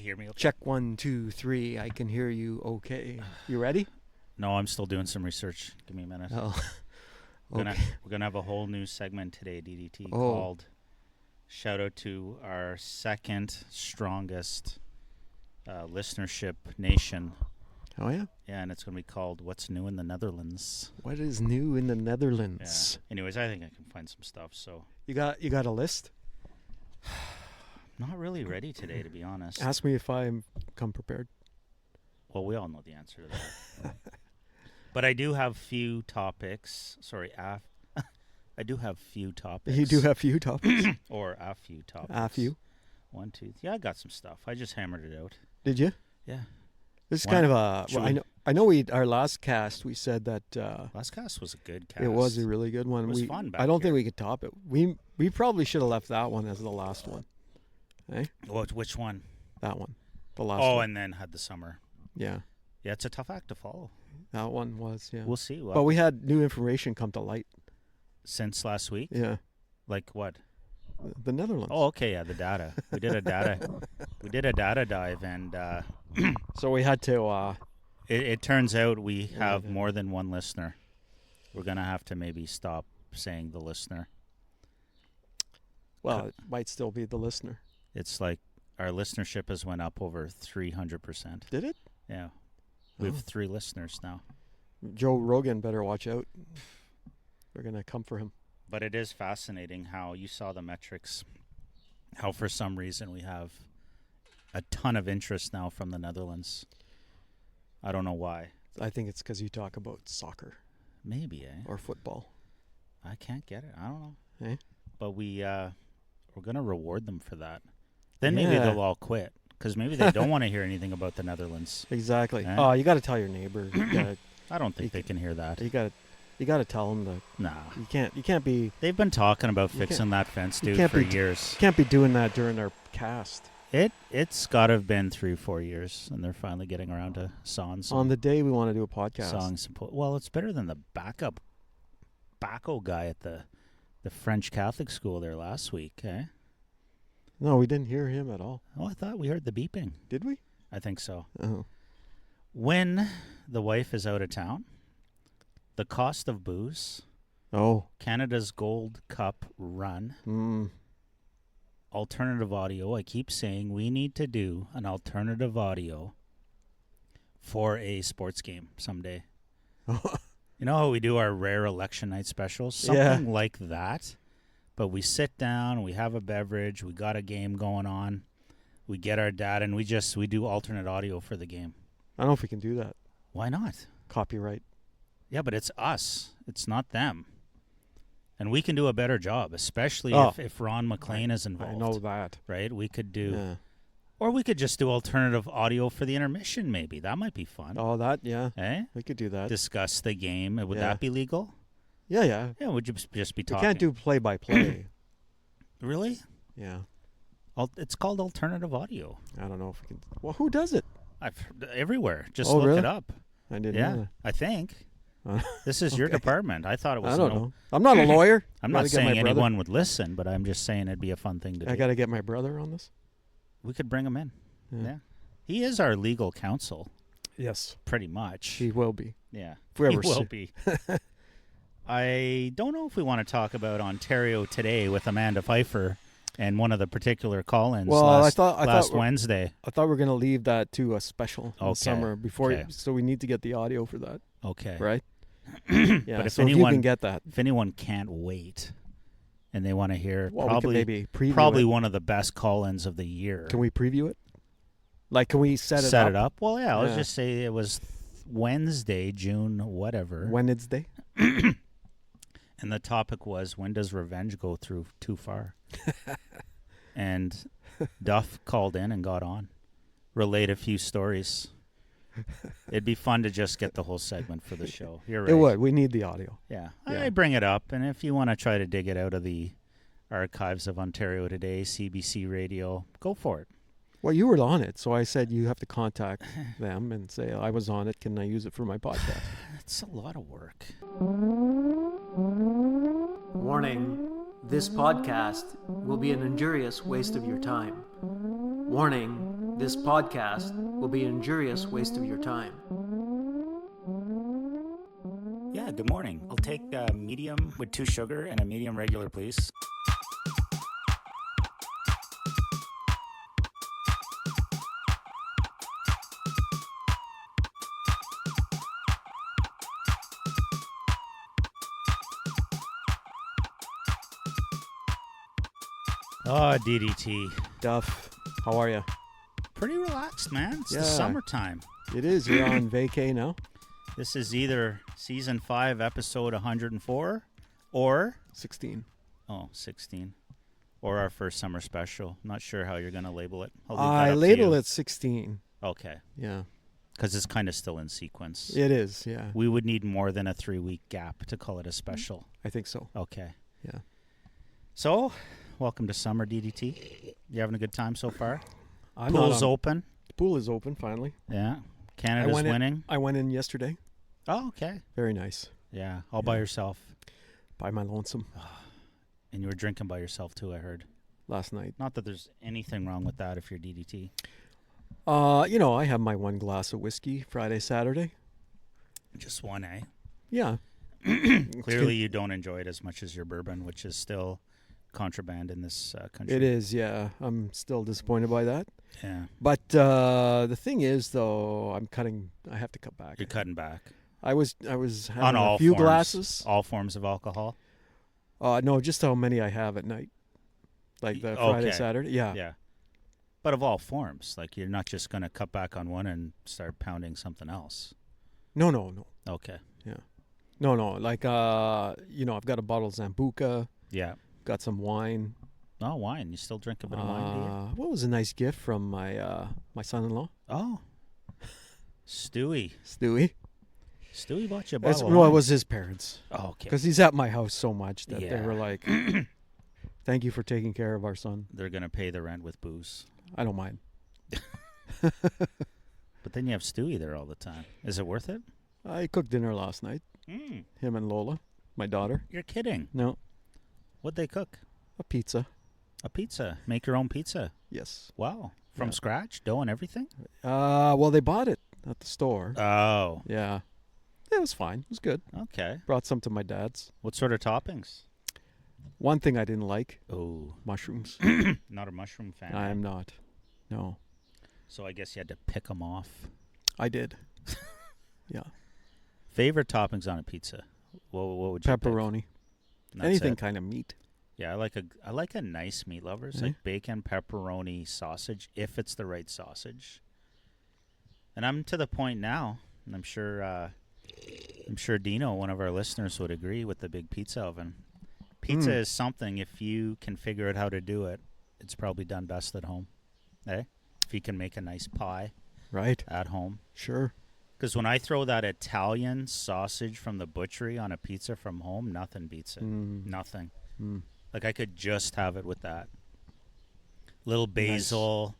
hear me okay? Check 1, 2, 3. I can hear you okay. You ready? No, I'm still doing some research. Give me a minute. Oh, We're okay. gonna have a whole new segment today, DDT, called shout out to our second strongest listenership nation. Oh, yeah? Yeah, and it's going to be called What's New in the Netherlands. What is new in the Netherlands? Yeah. Anyways, I think I can find some stuff, so. You got a list? Not really ready today, to be honest. Ask me if I come prepared. Well, we all know the answer to that. But I do have few topics. Sorry, I do have few topics. You do have few topics? Or a few topics. A few? 1, 2. Yeah, I got some stuff. I just hammered it out. Did you? Yeah. This is kind of a... Well, I know our last cast, we said that... last cast was a good cast. It was a really good one. It was fun back I don't here. think we could top it. We probably should have left that one as the last one. Eh? Which one? That one. The last one. Oh, and then had the summer. Yeah. Yeah, it's a tough act to follow. That one was, yeah. We'll see. But we had new information come to light. Since last week? Yeah. Like what? The Netherlands. Oh, okay, yeah, the data. We did a data dive, and so we had to... it turns out we have more than one listener. We're going to have to maybe stop saying the listener. Well, it might still be the listener. It's like our listenership has went up over 300%. Did it? Yeah. We have 3 listeners now. Joe Rogan better watch out. We're going to come for him. But it is fascinating how you saw the metrics, how for some reason we have a ton of interest now from the Netherlands. I don't know why. I think it's because you talk about soccer. Maybe, eh? Or football. I can't get it. I don't know. Eh? But we're going to reward them for that. Then maybe they'll all quit. Because maybe they don't want to hear anything about the Netherlands. Exactly. Eh? Oh, you got to tell your neighbor. I don't think they can hear that. You got to tell them that. Nah. You can't be... They've been talking about fixing that fence, dude, for years. You can't be doing that during our cast. It's got to have been 3-4 years, and they're finally getting around to songs. On the day we want to do a podcast. Songs. Well, it's better than the backup Bacco guy at the French Catholic school there last week, eh? No, we didn't hear him at all. Oh, I thought we heard the beeping. Did we? I think so. Oh. When the wife is out of town, the cost of booze, Canada's Gold Cup run, alternative audio. I keep saying we need to do an alternative audio for a sports game someday. You know how we do our rare election night specials? Something like that. But we sit down, we have a beverage, we got a game going on, we get our data, and we do alternate audio for the game. I don't know if we can do that. Why not? Copyright. Yeah, but it's us. It's not them. And we can do a better job, especially if Ron McLean is involved. I know that. Right? We could do... Or we could just do alternative audio for the intermission, maybe. That might be fun. Oh, that, yeah. Eh? We could do that. Discuss the game. Would that be legal? Yeah. Yeah, would you just be talking? We can't do play-by-play. Really? Yeah. It's called alternative audio. I don't know if we can... Well, who does it? Everywhere. Just look it up. I didn't know that. I think. This is your department. I thought it was... I don't know. I'm not a lawyer. I'm not saying anyone would listen, but I'm just saying it'd be a fun thing to do. I got to get my brother on this? We could bring him in. Yeah. He is our legal counsel. Yes. Pretty much. He will be. Yeah. He will be. I don't know if we want to talk about Ontario today with Amanda Pfeiffer and one of the particular call-ins last Wednesday. I thought we were going to leave that to a special in the summer before, so we need to get the audio for that. Okay. Right? Yeah. But if you can get that. If anyone can't wait and they want to hear we can maybe probably it. one of the best call-ins of the year. Can we preview it? Like, can we set it up? Well, yeah. Let's just say it was Wednesday, June, whatever. Wednesday. And the topic was, when does revenge go too far? And Duff called in and got on. Relayed a few stories. It'd be fun to just get the whole segment for the show. You're right. It would. We need the audio. Yeah. I bring it up, and if you want to try to dig it out of the archives of Ontario Today, CBC Radio, go for it. Well, you were on it, so I said you have to contact them and say, I was on it. Can I use it for my podcast? It's a lot of work. Warning. This podcast will be an injurious waste of your time. Warning. This podcast will be an injurious waste of your time. Yeah, good morning. I'll take a medium with 2 sugar and a medium regular, please. Oh, DDT. Duff, how are you? Pretty relaxed, man. It's the summertime. It is. You're on vacay now? This is either Season 5, Episode 104, or... 16. Oh, 16. Or our first summer special. Not sure how you're going to label it. I label it 16. Okay. Yeah. Because it's kind of still in sequence. It is, yeah. We would need more than a 3-week gap to call it a special. I think so. Okay. Yeah. So, welcome to summer, DDT. You having a good time so far? I'm Pool's open. The pool is open, finally. Yeah. Canada's winning. I went in yesterday. Oh, okay. Very nice. Yeah. All by yourself. By my lonesome. And you were drinking by yourself, too, I heard. Last night. Not that there's anything wrong with that if you're DDT. I have my 1 glass of whiskey Friday, Saturday. Just one, eh? Yeah. Clearly you don't enjoy it as much as your bourbon, which is still contraband in this country. It is, yeah. I'm still disappointed by that. Yeah. But the thing is, though, I have to cut back. You're cutting back. I was having On all a few forms, glasses. All forms of alcohol? No, just how many I have at night. Like the Friday, Saturday. Yeah. Yeah. But of all forms. Like, you're not just going to cut back on one and start pounding something else. No. Okay. Yeah. No. Like, I've got a bottle of Zambuca. Yeah. Got some wine. Oh, wine. You still drink a bit of wine, do you? What was a nice gift from my son-in-law? Oh. Stewie. Stewie bought you a bottle of No, wine. it was his parents. Oh, okay. Because he's at my house so much that they Yeah. were like, thank you for taking care of our son. They're going to pay the rent with booze. I don't mind. But then you have Stewie there all the time. Is it worth it? I cooked dinner last night. Him and Lola, my daughter. You're kidding. No, What'd they cook? a pizza. A pizza. Make your own pizza. Yes. Wow. From Yeah. scratch? Dough and everything? Well, they bought it at the store. Oh. Yeah. It was fine. It was good. Okay. Brought some to my dad's. What sort of toppings? One thing I didn't like, Oh. mushrooms. Not a mushroom fan. I am not. No. So I guess you had to pick them off. I did. Yeah. Favorite toppings on a pizza? What would you pick? Pepperoni. That's Anything it? kind of meat. Yeah, I like a nice meat lover. It's Eh? like bacon, pepperoni, sausage, if it's the right sausage. And I'm to the point now, and I'm sure Dino, one of our listeners, would agree with the big pizza oven. Pizza is something, if you can figure out how to do it, it's probably done best at home. Eh? If you can make a nice pie Right. at home. Sure. Because when I throw that Italian sausage from the butchery on a pizza from home, nothing beats it. Nothing. Like, I could just have it with that. Little basil. Nice.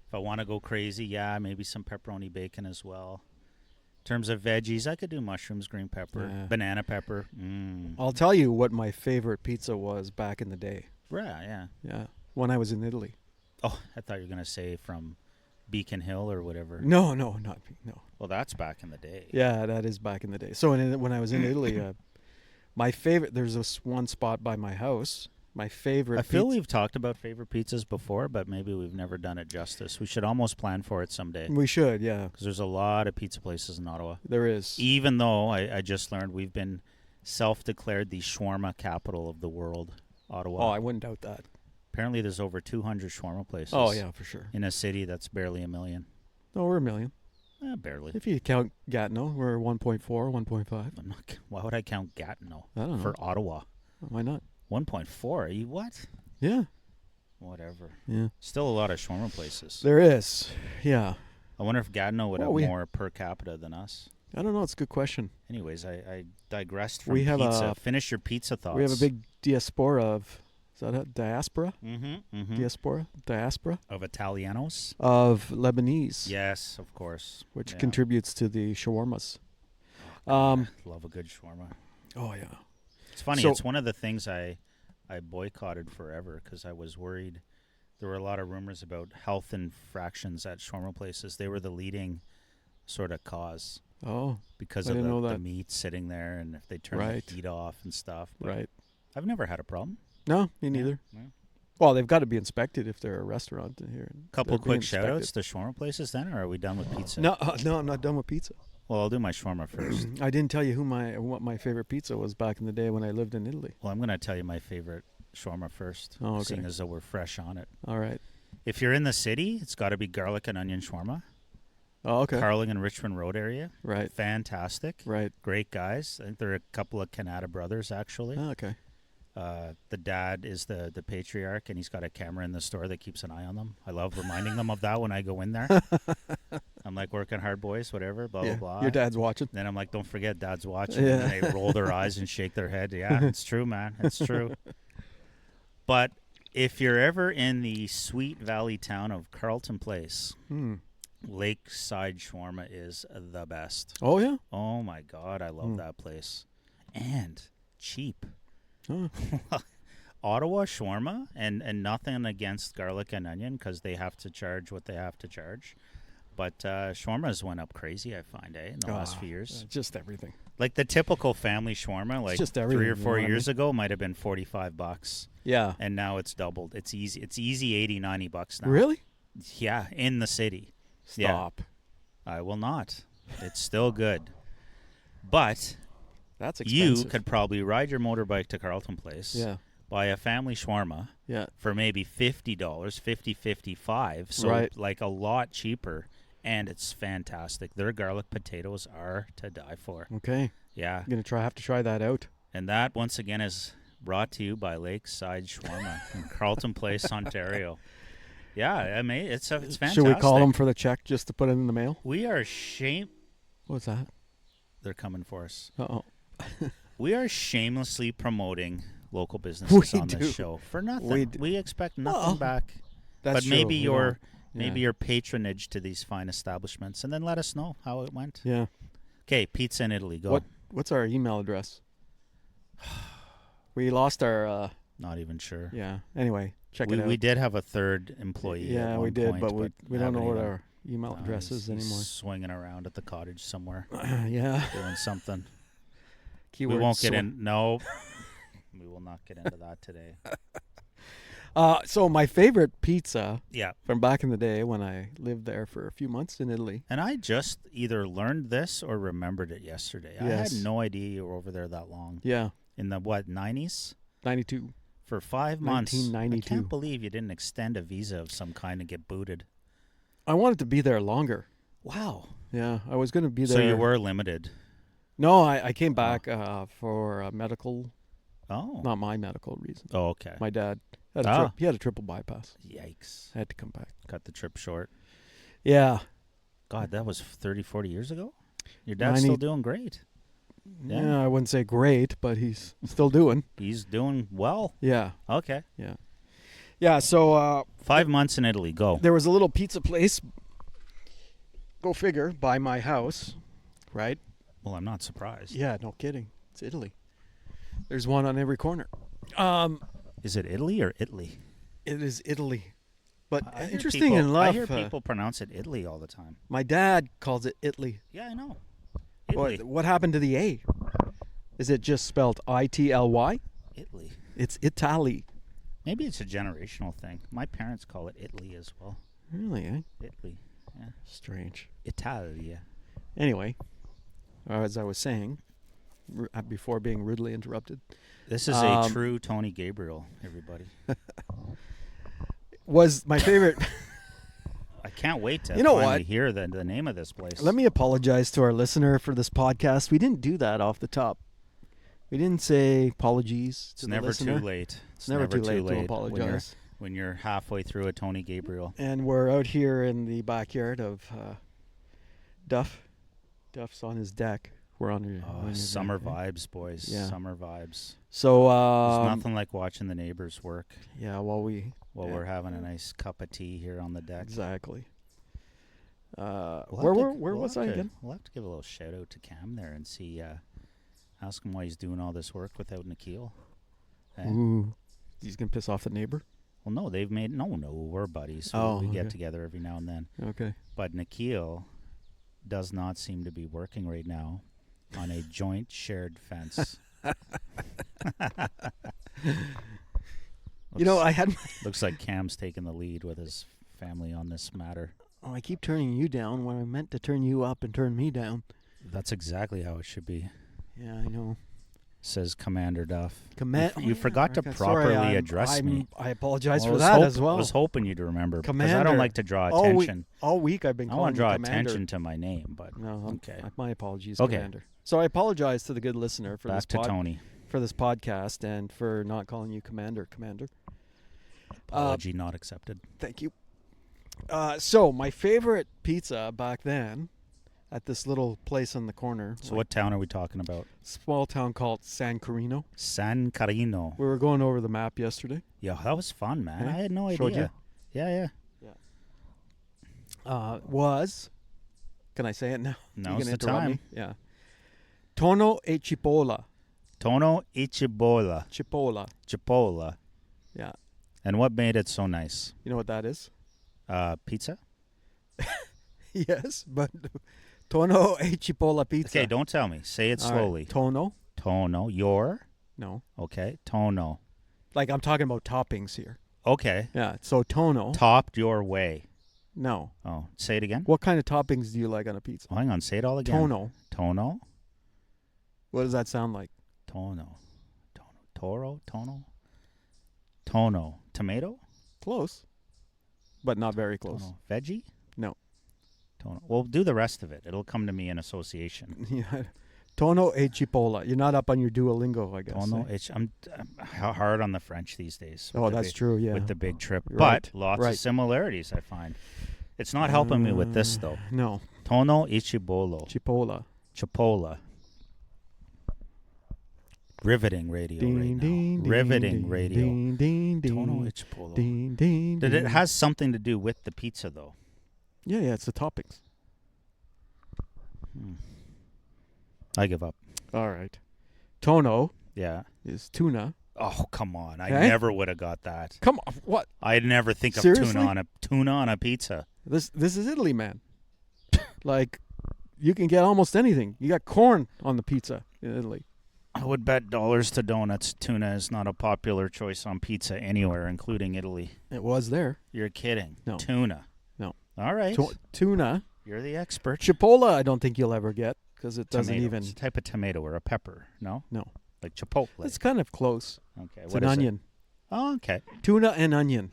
If I want to go crazy, maybe some pepperoni bacon as well. In terms of veggies, I could do mushrooms, green pepper, banana pepper. I'll tell you what my favorite pizza was back in the day. Yeah. Yeah. When I was in Italy. Oh, I thought you were going to say from Beacon Hill or whatever. No. Well, that's back in the day. Yeah, that is back in the day. So when I was in Italy, my favorite, there's this one spot by my house. My favorite I feel we've talked about favorite pizzas before, but maybe we've never done it justice. We should almost plan for it someday. We should, yeah. Because there's a lot of pizza places in Ottawa. There is. Even though I just learned we've been self-declared the shawarma capital of the world, Ottawa. Oh, I wouldn't doubt that. Apparently there's over 200 shawarma places. Oh, yeah, for sure. In a city that's barely 1 million. No, we're 1 million. Barely. If you count Gatineau, we're 1.4, 1.5. Why would I count Gatineau? I don't know. For Ottawa? Why not? 1.4? Are you what? Yeah. Whatever. Yeah. Still a lot of shawarma places. There is. Yeah. I wonder if Gatineau would have more per capita than us. I don't know. It's a good question. Anyways, I digressed from pizza. Finish your pizza thoughts. We have a big diaspora of... Is that a diaspora? Mm-hmm. Diaspora? Of Italianos? Of Lebanese. Yes, of course. Which contributes to the shawarmas. Love a good shawarma. Oh, yeah. It's funny. It's one of the things I boycotted forever because I was worried there were a lot of rumors about health infractions at shawarma places. They were the leading sort of cause. Oh, because I of didn't know the that. meat sitting there, and if they turn Right. the heat off and stuff. But Right. I've never had a problem. No, me neither. Yeah. Well, they've got to be inspected if they're a restaurant in here. Couple They're being quick shout outs inspected. to shawarma places then, or are we done with pizza? No, I'm not done with pizza. Well, I'll do my shawarma first. I didn't tell you what my favorite pizza was back in the day when I lived in Italy. Well, I'm going to tell you my favorite shawarma first, Oh, okay. seeing as though we're fresh on it. All right. If you're in the city, it's got to be garlic and onion shawarma. Oh, okay. Carling and Richmond Road area. Right. Fantastic. Right. Great guys. I think they're a couple of Canada brothers, actually. Oh, okay. The dad is the patriarch, and he's got a camera in the store that keeps an eye on them. I love reminding them of that when I go in there. I'm like, working hard, boys, whatever, blah, Yeah. blah, blah. Your dad's watching. Then I'm like, don't forget, Dad's watching. Yeah. And they roll their eyes and shake their head. Yeah, it's true, man. It's true. But if you're ever in the sweet valley town of Carleton Place, Lakeside Shawarma is the best. Oh, yeah? Oh, my God. I love that place. And cheap. Oh. Ottawa shawarma, and nothing against garlic and onion because they have to charge what they have to charge. But shawarmas went up crazy, I find, in the last few years. Just everything. Like the typical family shawarma, like just 3 everything, or 4 you know what I years ago, might have been $45. Yeah. And now it's doubled. It's easy. It's easy $80-$90 now. Really? Yeah, in the city. Stop. Yeah. I will not. It's still good. But That's expensive. you could probably ride your motorbike to Carleton Place. Yeah. Buy a family shawarma. Yeah. For maybe $50, $55. So Right. like a lot cheaper. And it's fantastic. Their garlic potatoes are to die for. Okay. Yeah. I'm going to have to try that out. And that, once again, is brought to you by Lakeside Shawarma in Carleton Place, Ontario. Yeah, I mean, it's fantastic. Should we call them for the check just to put it in the mail? We are What's that? They're coming for us. Uh-oh. We are shamelessly promoting local businesses We on do. this show for nothing. We expect nothing Well, back. That's But maybe true. maybe your patronage to these fine establishments, and then let us know how it went. Yeah. Okay, pizza in Italy, go. What's our email address? We lost our... Not even sure. yeah. Anyway, check it out. We did have a third employee. Yeah, at we one did, point, but we don't know what haven't our email even- address is he's anymore. swinging around at the cottage somewhere, Yeah. doing something. Keyword We won't get swi- in. No, we will not get into that today. So my favorite pizza Yeah, from back in the day when I lived there for a few months in Italy. and I just either learned this or remembered it yesterday. I Yes. had no idea you were over there that long. Yeah. In the 90s? 92. For 5 months. I 1992. can't believe you didn't extend a visa of some kind and get booted. I wanted to be there longer. Wow. Yeah, I was going to be there. So you were limited. No, I came back for a medical, Oh. not my medical reason. Oh, okay. My dad had he had a triple bypass. Yikes. I had to come back. Cut the trip short. Yeah. God, that was 30, 40 years ago? Your dad's 90 still doing great. Yeah, I wouldn't say great, but he's still doing. He's doing well. Yeah. Okay. Yeah. Yeah, so 5 months in Italy. Go. there was a little pizza place, go figure, by my house, right? Well, I'm not surprised. Yeah, no kidding. It's Italy. There's one on every corner. Is it Italy or Italy? It is Italy. But I hear interesting people- enough, I hear people pronounce it Italy all the time. my dad calls it Italy. Yeah, I know. Italy. What happened to the A? Is it just spelled Itly? Italy. It's Italy. Maybe it's a generational thing. My parents call it Italy as well. Really, eh? Italy. Yeah. Strange. Italia. Anyway, as I was saying, before being rudely interrupted, This is a true Tony Gabriel, everybody. was my favorite... I can't wait to You know finally what? hear the name of this place. Let me apologize to our listener for this podcast. We didn't do that off the top. We didn't say apologies It's to the never listener. too late. It's never too late to apologize. When you're halfway through a Tony Gabriel. And we're out here in the backyard of Duff. Duff's on his deck. We're on your Summer deck, right? vibes, boys. Yeah. Summer vibes. So There's nothing like watching the neighbors work yeah, while we're having a nice cup of tea here on the deck. exactly. We'll Where was I again? We'll have to give a little shout out to Cam there and see, ask him why he's doing all this work without Nikhil. Ooh, he's gonna piss off the neighbor. Well, no, they've made no. We're buddies. We get together every now and then. Okay. But Nikhil does not seem to be working right now on a joint shared fence. I had. Looks like Cam's taking the lead with his family on this matter. Oh, I keep turning you down when I meant to turn you up and turn me down. That's exactly how it should be. Yeah, I know. Says Commander Duff. You forgot to properly address me. I apologize for that as well. I was hoping you'd remember. Commander. Because I don't like to draw attention. All week I've been calling you I want to draw Commander. attention to my name, but no, okay. My apologies, okay. Commander. So I apologize to the good listener for Back to Tony. For this podcast and for not calling you Commander. Apology not accepted. Thank you. So my favorite pizza back then at this little place on the corner. So what town are we talking about? Small town called San Carino. San Carino. We were going over the map yesterday. Yeah, that was fun, man. Yeah. I had no Showed idea. You? Yeah. Can I say it now? Now's the time. Me? Yeah. Tonno e cipolla. Tonno e cipolla. Cipolla. Yeah. And what made it so nice? You know what that is? Pizza? Yes, but tonno e cipolla pizza. Okay, don't tell me. Say it slowly. Right. Tonno. Tonno. Your? No. Okay. Tonno. Like I'm talking about toppings here. Okay. Yeah, so tonno. Topped your way. No. Oh, say it again? What kind of toppings do you like on a pizza? Oh, hang on. Say it all again. Tonno. Tonno? What does that sound like? Tonno. Toro? Tonno? Tonno. Tomato? Close. But not very close. Tonno. Veggie? No. Tonno. Well, do the rest of it. It'll come to me in association. Yeah. Tonno e cipolla. You're not up on your Duolingo, I guess. Tonno e I'm hard on the French these days. Oh, that's true, yeah. With the big trip. Right. But lots of similarities, I find. It's not helping me with this, though. No. Tonno e cipolla. Cipolla. Riveting radio right now. Riveting radio. Tonno e cipolla. It has something to do with the pizza, though. Yeah, it's the toppings. I give up. All right. Tonno is tuna. Oh, come on. I never would have got that. Come on. What? I'd never think of Seriously? tuna on a pizza. This is Italy, man. Like, you can get almost anything. You got corn on the pizza in Italy. I would bet dollars to donuts tuna is not a popular choice on pizza anywhere, including Italy. It was there. You're kidding. No. Tuna. No. All right. Tuna. You're the expert. Chipotle, I don't think you'll ever get because it doesn't even. It's a type of tomato or a pepper, no? No. Like chipotle. It's kind of close. Okay. It's an onion. Oh, okay. Tuna and onion.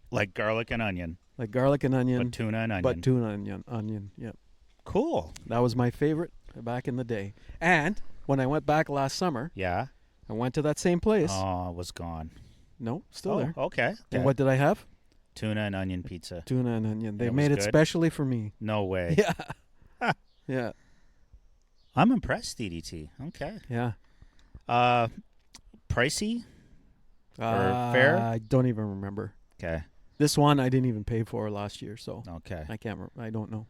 Like garlic and onion. Like garlic and onion. But tuna and onion. But tuna and onion, yep. Cool. That was my favorite back in the day. And when I went back last summer, I went to that same place. Oh, it was gone. No, still there. Okay. And what did I have? Tuna and onion pizza. Tuna and onion. They made it specially for me. No way. Yeah. Yeah. I'm impressed, DDT. Okay. Yeah. Pricey? Or fair? I don't even remember. Okay. This one I didn't even pay for last year, so okay. I don't know.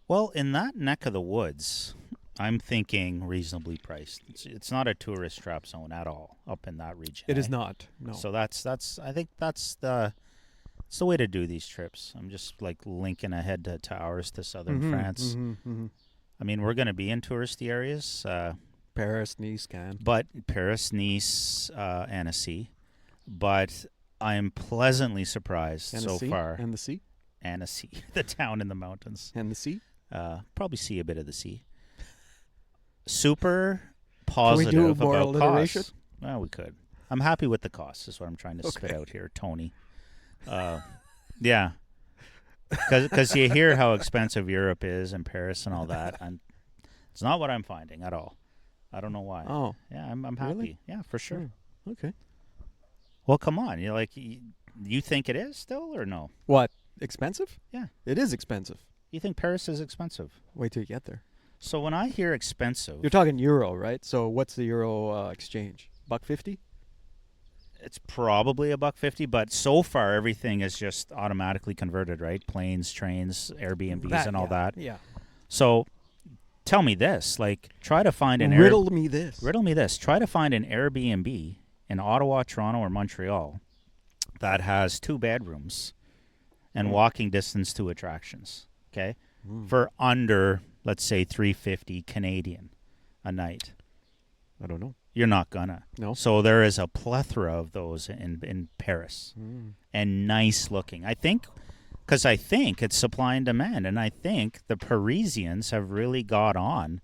Well, in that neck of the woods, I'm thinking reasonably priced. It's not a tourist trap zone at all up in that region. It is not. No. So that's I think that's the way to do these trips. I'm just like linking ahead to ours to southern France. I mean, we're going to be in touristy areas. Paris, Nice, Cannes. But Paris, Nice, Annecy. But I'm pleasantly surprised so far. And the sea? Annecy, the town in the mountains. And the sea? Probably see a bit of the sea. Super positive Can we do more about alliteration? costs. Well, we could. I'm happy with the costs is what I'm trying to spit out here, Tony. Yeah. Because you hear how expensive Europe is and Paris and all that. And it's not what I'm finding at all. I don't know why. Oh. Yeah, I'm happy. Really? Yeah, for sure. Okay. Well, come on. You're like, you think it is still or no? What? Expensive? Yeah. It is expensive. You think Paris is expensive? Wait till you get there. So when I hear expensive... You're talking euro, right? So what's the euro exchange? $1.50? It's probably $1.50, but so far everything is just automatically converted, right? Planes, trains, Airbnbs, and all that. Yeah. So tell me this. Like, try to find an... Riddle me this. Try to find an Airbnb in Ottawa, Toronto, or Montreal that has 2 bedrooms and walking distance to attractions. Okay, for under, let's say, $350 Canadian a night. I don't know. You're not gonna. No. So there is a plethora of those in Paris, and nice looking. I think it's supply and demand, and I think the Parisians have really got on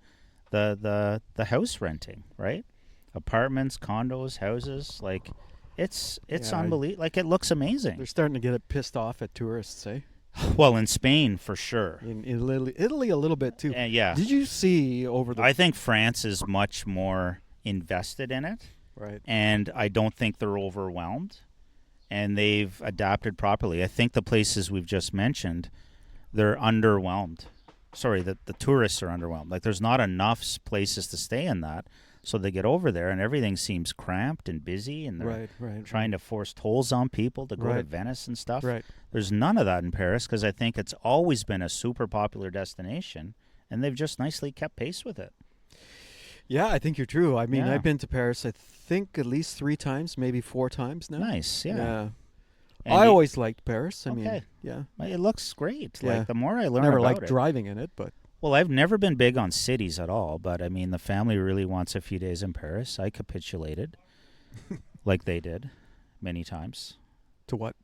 the house renting, right? Apartments, condos, houses, like it's unbelievable. Like, it looks amazing. They're starting to get it pissed off at tourists, eh? Well, in Spain for sure. In Italy a little bit too. Yeah. Did you see over the? I think France is much more invested in it. Right. And I don't think they're overwhelmed, and they've adapted properly. I think the places we've just mentioned, they're underwhelmed. Sorry, the tourists are underwhelmed. Like, there's not enough places to stay in that, so they get over there, and everything seems cramped and busy, and they're trying to force tolls on people to go to Venice and stuff. Right. There's none of that in Paris, because I think it's always been a super popular destination, and they've just nicely kept pace with it. Yeah, I think you're true. I mean, I've been to Paris, I think, at least 3 times, maybe 4 times now. Nice, yeah. I always liked Paris. I mean, yeah. It looks great. Yeah. Like, the more I learn Never about liked it. driving in it, but... Well, I've never been big on cities at all, but, I mean, the family really wants a few days in Paris. I capitulated, like they did, many times. To what?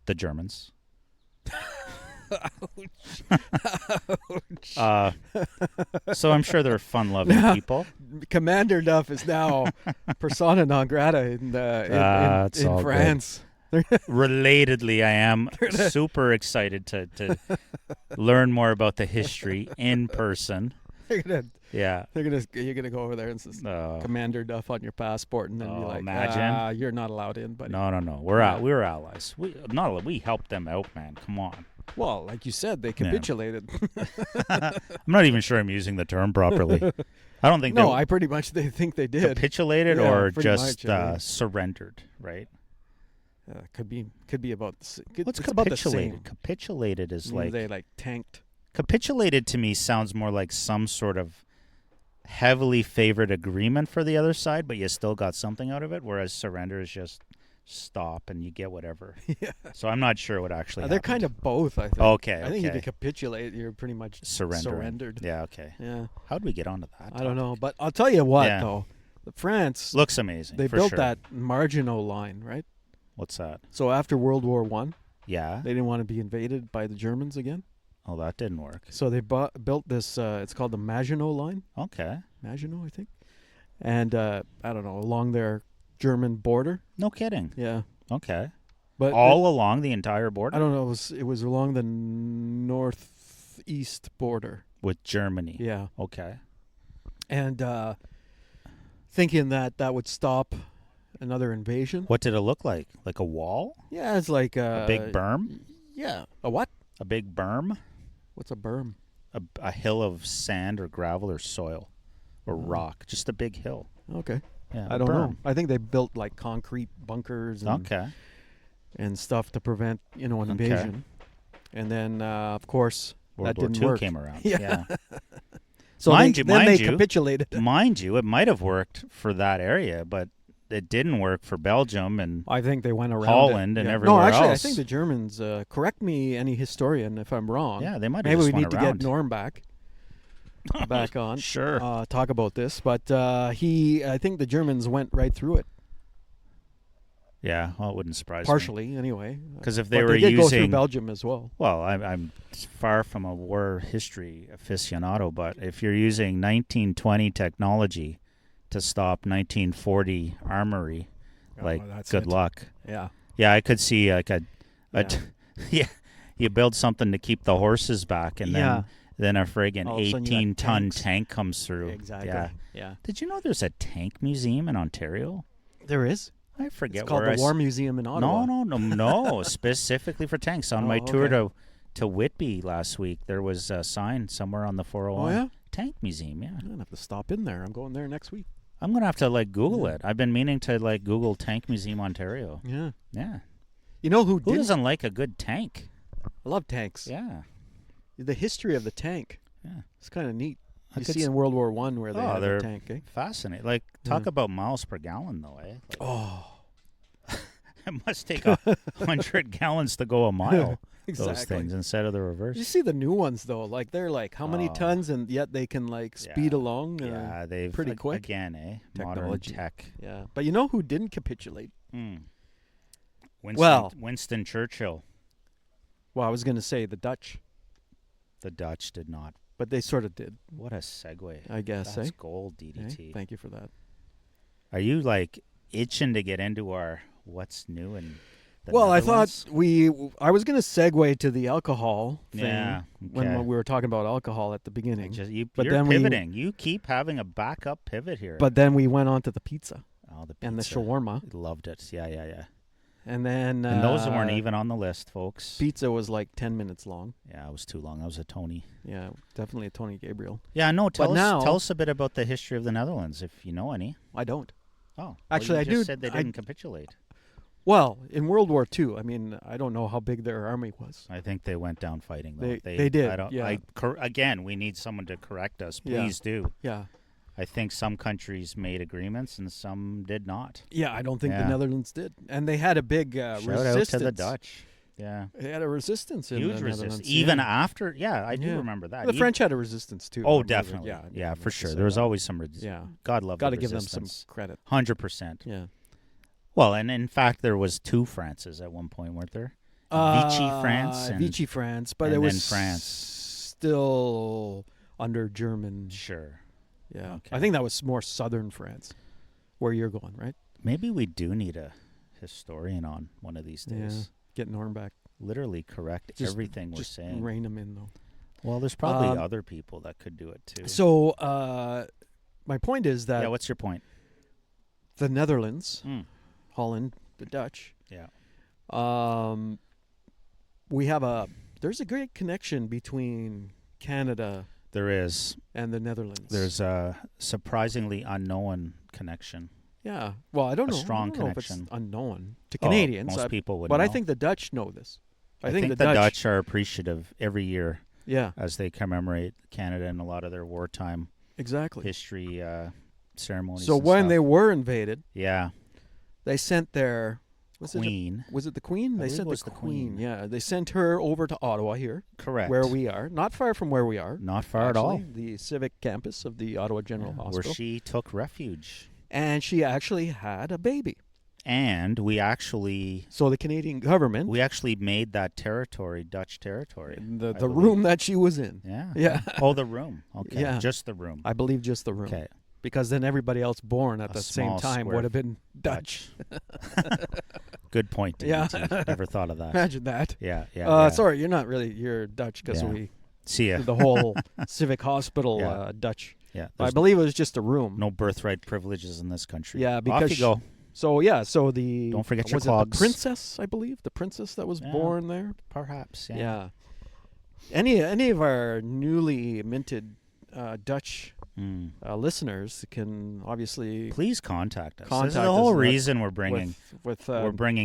The Germans. So I'm sure they're fun-loving people. Commander Duff is now persona non grata in France. Relatedly, I am super excited to learn more about the history in person. You're gonna go over there and say Commander Duff on your passport, and then be like, imagine. You're not allowed in, buddy. No. We're allies. We helped them out, man. Come on. Well, like you said, they capitulated. I'm not even sure I'm using the term properly. I don't think. No, I pretty much think they did. Capitulated or just surrendered, right? Could be about. What's it's about the same. Capitulated? Capitulated is like they tanked. Capitulated to me sounds more like some sort of heavily favored agreement for the other side, but you still got something out of it. Whereas surrender is just stop and you get whatever. Yeah. So I'm not sure what actually happened. They're kind of both, I think. Okay. I think if you capitulate, you're pretty much surrendered. Yeah. Okay. Yeah. How'd we get onto that? I don't know, but I'll tell you what though, France looks amazing. They built that Maginot Line, right? What's that? So after World War I, they didn't want to be invaded by the Germans again. Oh, that didn't work. So they built this. It's called the Maginot Line. Okay. Maginot, I think. And I don't know, along their German border. No kidding. Yeah. Okay. But all along the entire border? I don't know. It was along the northeast border with Germany. Yeah. Okay. And thinking that would stop another invasion. What did it look like? Like a wall? Yeah, it's like a big berm. Yeah. A what? A big berm. What's a berm? A hill of sand or gravel or soil or rock. Just a big hill. Okay. Yeah, I don't know. I think they built like concrete bunkers and stuff to prevent, an invasion. And then, of course, World that War didn't II work. came around. Yeah. So they capitulated. Mind you, it might have worked for that area, but it didn't work for Belgium and I think they went around Holland and everywhere else. No, actually, I think the Germans, correct me, any historian, if I'm wrong. Yeah, they might have Maybe just we need went around. to get Norm back on. Sure. Talk about this. But I think the Germans went right through it. Yeah, well, it wouldn't surprise me. Partially, anyway. Because if they were using... They did go through Belgium as well. Well, I'm far from a war history aficionado, but if you're using 1920 technology to stop 1940 armory, good luck. Yeah. Yeah, I could see like you build something to keep the horses back, and then a friggin' 18-ton tank comes through. Exactly. Yeah. Did you know there's a tank museum in Ontario? There is. I forget it's called where the War Museum in Ottawa. No, specifically for tanks. On my tour to Whitby last week, there was a sign somewhere on the 401. Oh, yeah? Tank museum, yeah. I'm going to have to stop in there. I'm going there next week. I'm going to have to Google it. I've been meaning to Google Tank Museum Ontario. Yeah. Yeah. You know who doesn't like a good tank? I love tanks. Yeah. The history of the tank. Yeah. It's kind of neat. You see in World War I where they had the tank, eh? Fascinating. Talk about miles per gallon, though, eh? It must take 100 gallons to go a mile. Exactly. Those things instead of the reverse. You see the new ones though, like they're like how many tons, and yet they can like speed along. They've pretty quick. Again, Technology. Modern tech. Yeah, but you know who didn't capitulate? Winston Churchill. Well, I was going to say the Dutch. The Dutch did not, but they sort of did. What a segue! I guess that's gold, DDT. Hey, thank you for that. Are you like itching to get into our what's new and? Well, I thought I was going to segue to the alcohol thing when we were talking about alcohol at the beginning. You're pivoting. You keep having a backup pivot here. But then we went on to the pizza. Oh, the pizza. And the shawarma. Loved it. Yeah. And then... and those weren't even on the list, folks. Pizza was like 10 minutes long. Yeah, it was too long. That was a Tony. Yeah, definitely a Tony Gabriel. Yeah, no, tell us a bit about the history of the Netherlands, if you know any. I don't. Oh. Actually, I do. Said they didn't capitulate. Well, in World War II, I mean, I don't know how big their army was. I think they went down fighting, though. They did, again, we need someone to correct us. Please do. Yeah. I think some countries made agreements and some did not. Yeah, I don't think the Netherlands did. And they had a big resistance. Shout out to the Dutch. Yeah. They had a resistance in Huge the resistance. Netherlands. Even after, I do remember that. The French had a resistance, too. Oh, definitely. Yeah, for sure. There was always some resistance. Yeah. God love the resistance. Got to give them some credit. 100%. Yeah. Well, and in fact, there was two Frances at one point, weren't there? Vichy France. Vichy France, but it was France still under German. Sure. Yeah. Okay. I think that was more southern France, where you're going, right? Maybe we do need a historian on one of these days. Yeah. Get Norm back. Literally correct everything we're saying. Rein him in, though. Well, there's probably other people that could do it, too. So, my point is that... Yeah, what's your point? The Netherlands... Holland, the Dutch. Yeah. There's a great connection between Canada. There is. And the Netherlands. There's a surprisingly unknown connection. Yeah. Well, I don't know. Strong connection. Know if it's unknown to Canadians. Most people would know. But I think the Dutch know this. I think the Dutch are appreciative every year. Yeah. As they commemorate Canada and a lot of their wartime history ceremonies. So when they were invaded. Yeah. They sent their Queen. Was it the Queen? They sent the Queen. Yeah, they sent her over to Ottawa here. Correct. Where we are. Not far from where we are. Not far at all. The civic campus of the Ottawa General Hospital. Where she took refuge. And she actually had a baby. And we actually... So the Canadian government... We actually made that territory Dutch territory. The room that she was in. Yeah. Yeah. Oh, the room. Okay. Yeah. Just the room. I believe just the room. Okay. Because then everybody else born at the same time would have been Dutch. Good point. Yeah. Never thought of that. Imagine that. Yeah. Sorry, you're Dutch because we... See ya. The whole civic hospital Dutch. Yeah. I believe it was just a room. No birthright privileges in this country. Yeah, because... Off you go. So the... Don't forget your clogs. the princess, I believe? The princess that was born there? Perhaps, yeah. Any of our newly minted Dutch listeners can obviously... Please contact us. This is the whole reason we're bringing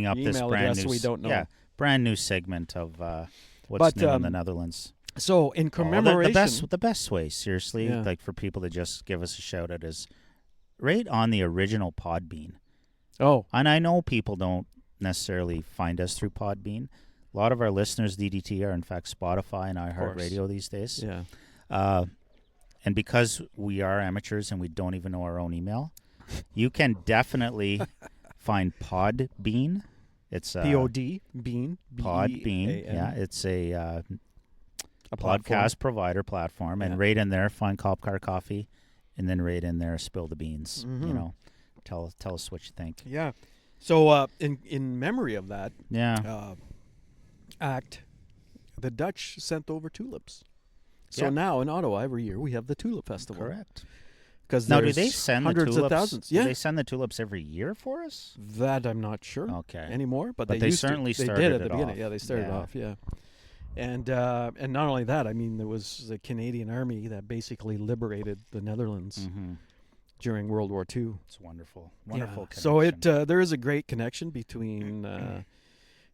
up this brand new... we don't know. Yeah, brand new segment of what's new in the Netherlands. So in commemoration... The best way, seriously, like for people to just give us a shout out is right on the original Podbean. Oh. And I know people don't necessarily find us through Podbean. A lot of our listeners, DDT, are in fact Spotify and iHeartRadio these days. Yeah. And because we are amateurs and we don't even know our own email, you can definitely find Podbean. It's P-O-D, Bean. Podbean. Yeah, it's a podcast provider platform. And right in there, find Cop Car Coffee. And then right in there, Spill the Beans. Mm-hmm. You know, tell us what you think. Yeah. So in memory of that act, the Dutch sent over tulips. So now in Ottawa, every year, we have the Tulip Festival. Correct. Because now, do they send hundreds the tulips, of thousands? Yeah. Do they send the tulips every year for us? That I'm not sure. Okay. Anymore, but they certainly started. They did at the beginning. Yeah, they started off. Yeah. And not only that, I mean, there was the Canadian Army that basically liberated the Netherlands during World War II. It's wonderful, wonderful. Yeah. So there is a great connection between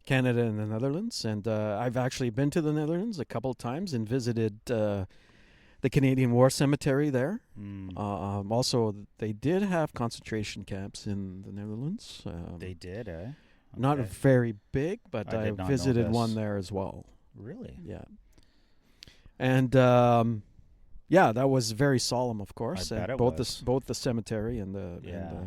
Canada and the Netherlands, and I've actually been to the Netherlands a couple of times and visited the Canadian War Cemetery there. Also, they did have concentration camps in the Netherlands. They did, eh? Not very big, but I did not know visited this. one there as well. Really? Yeah. And yeah, that was very solemn, of course. I bet it both was. both the cemetery and the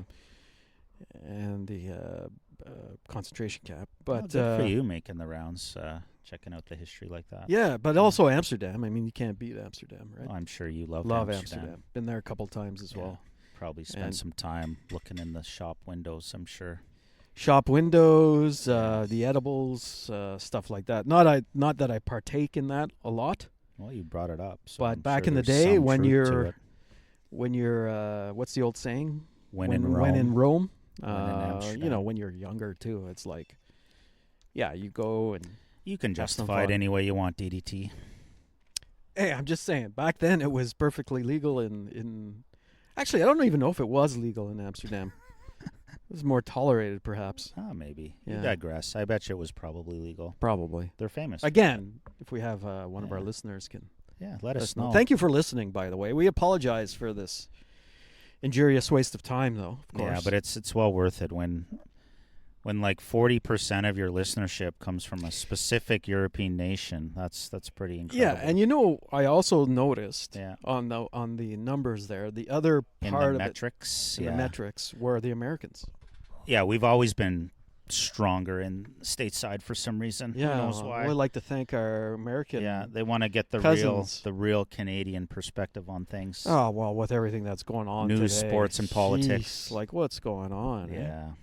concentration camp. But good for you making the rounds, checking out the history like that. Yeah, but also Amsterdam. I mean, you can't beat Amsterdam, right? Well, I'm sure you love Amsterdam. Been there a couple times as well. Probably spent some time looking in the shop windows, I'm sure. Shop windows, the edibles, stuff like that. Not that I partake in that a lot. Well, you brought it up. So but I'm back sure in the there's day some when truth to you're it. what's the old saying? When in Rome. When in You when you're younger too, it's like, yeah, you go and you can justify it any way you want, DDT. Hey, I'm just saying, back then it was perfectly legal in actually, I don't even know if it was legal in Amsterdam. It was more tolerated, perhaps. Maybe. Yeah. You digress. I bet you it was probably legal. Probably. They're famous. Again, if we have one of our listeners can let us know. Thank you for listening, by the way. We apologize for this injurious waste of time, though, of course. Yeah, but it's well worth it when like 40% of your listenership comes from a specific European nation. That's pretty incredible. Yeah, and I also noticed on the numbers there, the other part of metrics, the metrics were the Americans. Yeah, we've always been stronger in stateside for some reason. Yeah, who knows why? We'd like to thank our American. Yeah, they want to get the real Canadian perspective on things. Oh well, with everything that's going on, news, today, sports, and politics. Like what's going on? Yeah.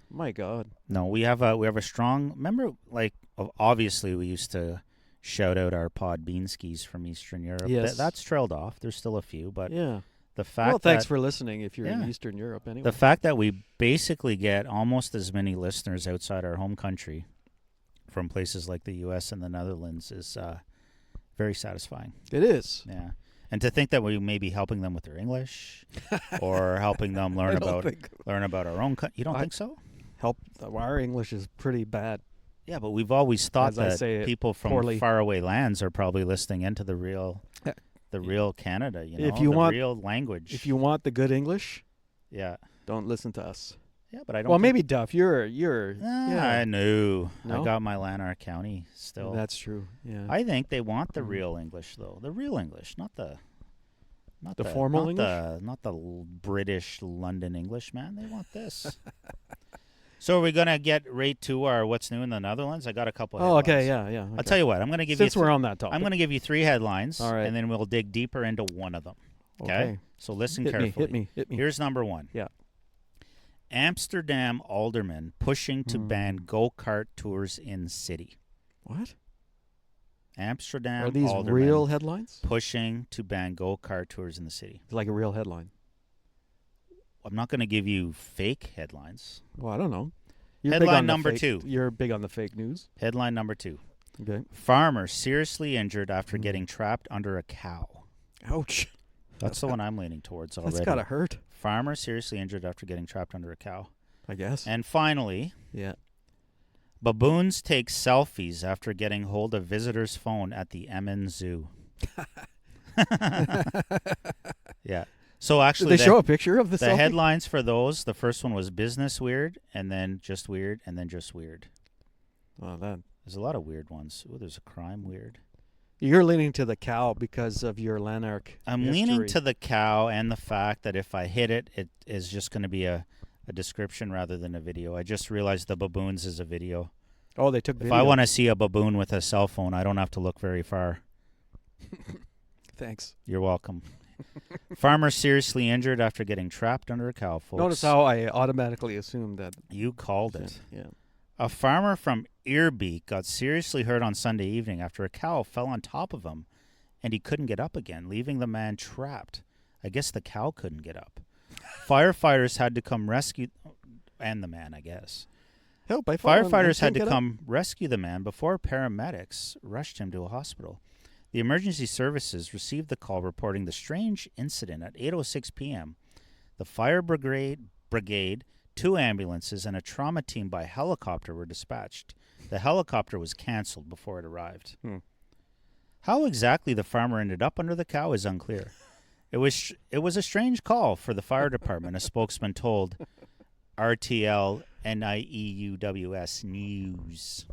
My God. No, we have a strong. Remember, like obviously, we used to shout out our Podbeanskis from Eastern Europe. Yes, that's trailed off. There's still a few, but the fact. Well, thanks for listening. If you're in Eastern Europe, anyway. The fact that we basically get almost as many listeners outside our home country from places like the U.S. and the Netherlands is very satisfying. It is. Yeah. And to think that we may be helping them with their English or helping them learn about our own you don't think so? Our English is pretty bad. Yeah, but we've always thought that people from faraway lands are probably listening into the real Canada, real language. If you want the good English, don't listen to us. Yeah, but I don't. Well, maybe Duff, you're. I know. I got my Lanark County still. That's true. Yeah. I think they want the real English, though. The real English, not the formal English, not the British London English, man. They want this. So are we gonna get right to our what's new in the Netherlands? I got a couple. Oh, headlines. okay, yeah. Okay. I'll tell you what. I'm gonna give Since we're on that topic, I'm gonna give you 3 headlines, all right, and then we'll dig deeper into one of them. Okay. So listen carefully. Hit me. Here's number 1. Yeah. Amsterdam alderman pushing to ban go-kart tours in city. What? Amsterdam Are these alderman real headlines? Pushing to ban go-kart tours in the city. It's like a real headline. I'm not going to give you fake headlines. Well, I don't know. Headline number 2. You're big on the fake news. Headline number 2. Okay. Farmer seriously injured after getting trapped under a cow. Ouch. That's the one I'm leaning towards already. That's gotta hurt. Farmer seriously injured after getting trapped under a cow. I guess. And finally, baboons take selfies after getting hold of visitor's phone at the Emmen Zoo. Yeah. So actually, did they show a picture of the selfie? Headlines for those, the first one was business weird, and then just weird, and then just weird. Oh, that. There's a lot of weird ones. Ooh, there's a crime weird. You're leaning to the cow because of your Lanark I'm leaning to the cow and the fact that if I hit it, it is just going to be a description rather than a video. I just realized the baboons is a video. Oh, they took video. If I want to see a baboon with a cell phone, I don't have to look very far. Thanks. You're welcome. Farmer seriously injured after getting trapped under a cow, folks. Notice how I automatically assumed that. You called it. Yeah. A farmer from Eerbeek got seriously hurt on Sunday evening after a cow fell on top of him and he couldn't get up again, leaving the man trapped. I guess the cow couldn't get up. Firefighters had to come rescue, and the man, I guess. Firefighters had to come rescue the man before paramedics rushed him to a hospital. The emergency services received the call reporting the strange incident at 8:06 p.m. The fire brigade, 2 ambulances, and a trauma team by helicopter were dispatched. The helicopter was canceled before it arrived. How exactly the farmer ended up under the cow is unclear. It was a strange call for the fire department, a spokesman told RTL Neuws, news.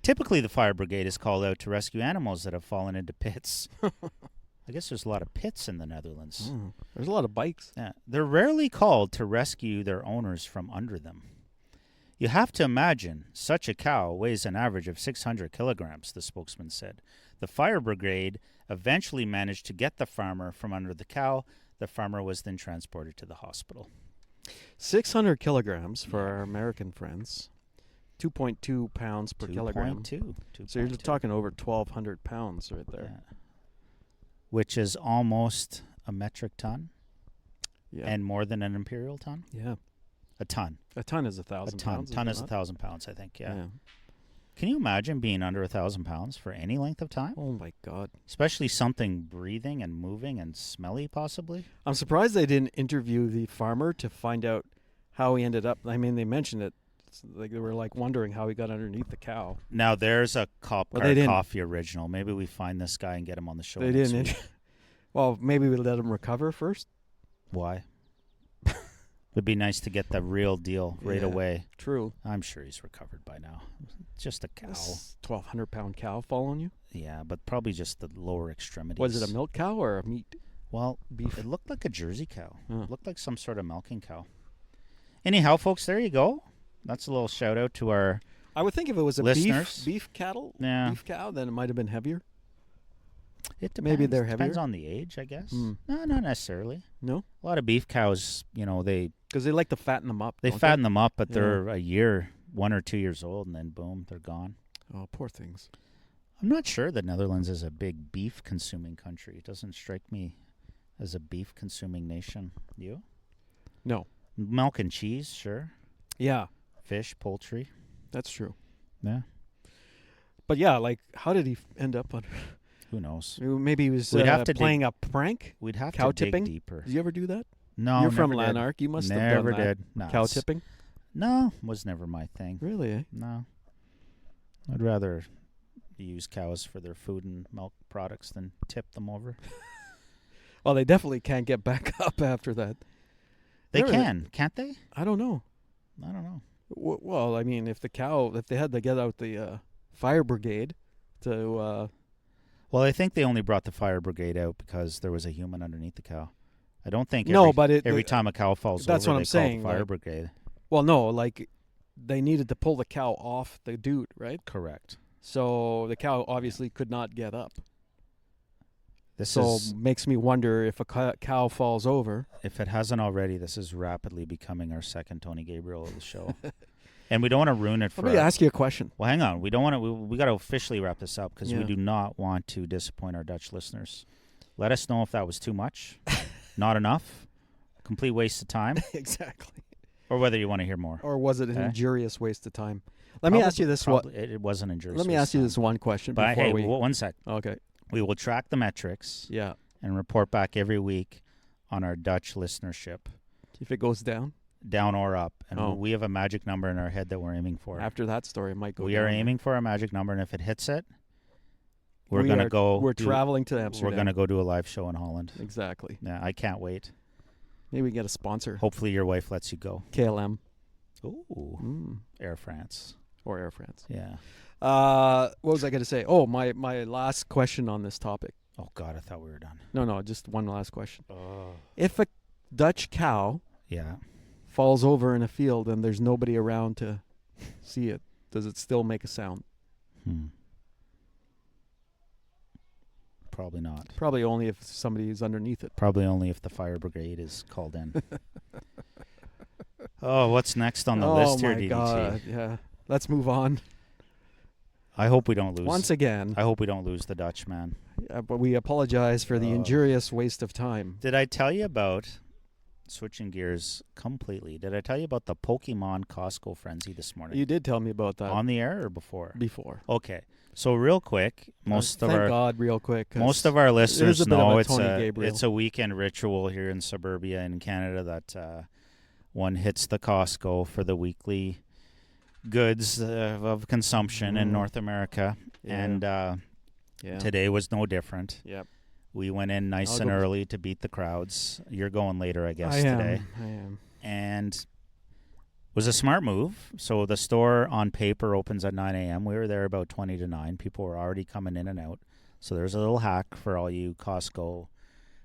Typically, the fire brigade is called out to rescue animals that have fallen into pits. I guess there's a lot of pits in the Netherlands. There's a lot of bikes. Yeah, they're rarely called to rescue their owners from under them. You have to imagine such a cow weighs an average of 600 kilograms, the spokesman said. The fire brigade eventually managed to get the farmer from under the cow. The farmer was then transported to the hospital. 600 kilograms for our American friends. 2.2 pounds per kilogram. 2.2. So you're talking over 1,200 pounds right there. Yeah. Which is almost a metric ton. Yeah. And more than an imperial ton. Yeah. A ton. A ton is 1,000 pounds. A ton is 1,000 pounds, I think, yeah. Yeah. Can you imagine being under 1,000 pounds for any length of time? Oh, my God. Especially something breathing and moving and smelly, possibly? I'm surprised they didn't interview the farmer to find out how he ended up. I mean, they mentioned it. It's like they were like wondering how he got underneath the cow. Now, there's a Cop Well, Car Coffee original. Maybe we find this guy and get him on the show. They next didn't. week. Well, maybe we let him recover first. Why? It'd be nice to get the real deal right away. True. I'm sure he's recovered by now. Just a cow. 1,200-pound cow fall on you? Yeah, but probably just the lower extremities. Was it a milk cow or a meat? Well, beef. It looked like a Jersey cow. Oh. It looked like some sort of milking cow. Anyhow, folks, there you go. That's a little shout out to our I would think if it was a listeners. beef cattle, beef cow, then it might have been heavier. It depends. Maybe they're heavier. Depends on the age, I guess. No, not necessarily. No? A lot of beef cows, because they like to fatten them up. They fatten them up, but they're a year, 1 or 2 years old, and then boom, they're gone. Oh, poor things. I'm not sure the Netherlands is a big beef-consuming country. It doesn't strike me as a beef-consuming nation. You? No. Milk and cheese, sure. Yeah. Fish, poultry. That's true. Yeah. But yeah, like, how did he end up on? Who knows? Maybe he was playing a prank. We'd have cow to tipping? dig deeper. Did you ever do that? No, You're from never did. Lanark. You must have Never done that. did. No, Cow tipping? No, was never my thing. Really, eh? No. I'd rather use cows for their food and milk products than tip them over. Well, they definitely can't get back up after that. They can't they? I don't know. I don't know. Well, I mean, if they had to get out the fire brigade to... Well, I think they only brought the fire brigade out because there was a human underneath the cow. I don't think every time a cow falls that's over, what I'm saying, call the fire like, brigade. Well, no, like they needed to pull the cow off the dude, right? Correct. So the cow obviously could not get up. This makes me wonder if a cow falls over. If it hasn't already, this is rapidly becoming our second Tony Gabriel of the show. And we don't want to ruin it for... Let me ask you a question. Well, hang on. We don't want to... We got to officially wrap this up because we do not want to disappoint our Dutch listeners. Let us know if that was too much, not enough, complete waste of time. Exactly. Or whether you want to hear more. Or was it an injurious waste of time? Let me ask you this one. It was an injurious Let me ask you this one question before we... One sec. Okay. We will track the metrics. Yeah. And report back every week on our Dutch listenership. If it goes down? Down or up. And we have a magic number in our head that we're aiming for. After that story, it might go down. We are aiming for a magic number, and if it hits it, we're going to go... We're traveling to Amsterdam. We're going to go do a live show in Holland. Exactly. Yeah, I can't wait. Maybe we get a sponsor. Hopefully your wife lets you go. KLM. Ooh. Air France. Or Air France. Yeah. What was I going to say? Oh, my last question on this topic. Oh, God, I thought we were done. No, just one last question. Oh. If a Dutch cow falls over in a field and there's nobody around to see it, does it still make a sound? Probably not. Probably only if somebody is underneath it. Probably only if the fire brigade is called in. Oh, what's next on the list here, DDT? Oh, my God, yeah. Let's move on. I hope we don't lose. Once again. I hope we don't lose the Dutch, man. Yeah, but we apologize for the injurious waste of time. Did I tell you about, switching gears completely, did I tell you about the Pokemon Costco frenzy this morning? You did tell me about that. On the air or before? Before. Okay. So real quick, most of our listeners know it's a weekend ritual here in suburbia in Canada that one hits the Costco for the weekly goods of consumption in North America. Yeah. And today was no different. Yep. We went in nice and early to beat the crowds. You're going later, I guess, today. I am. And was a smart move. So the store on paper opens at 9 a.m. We were there about 20 to 9. People were already coming in and out. So there's a little hack for all you Costco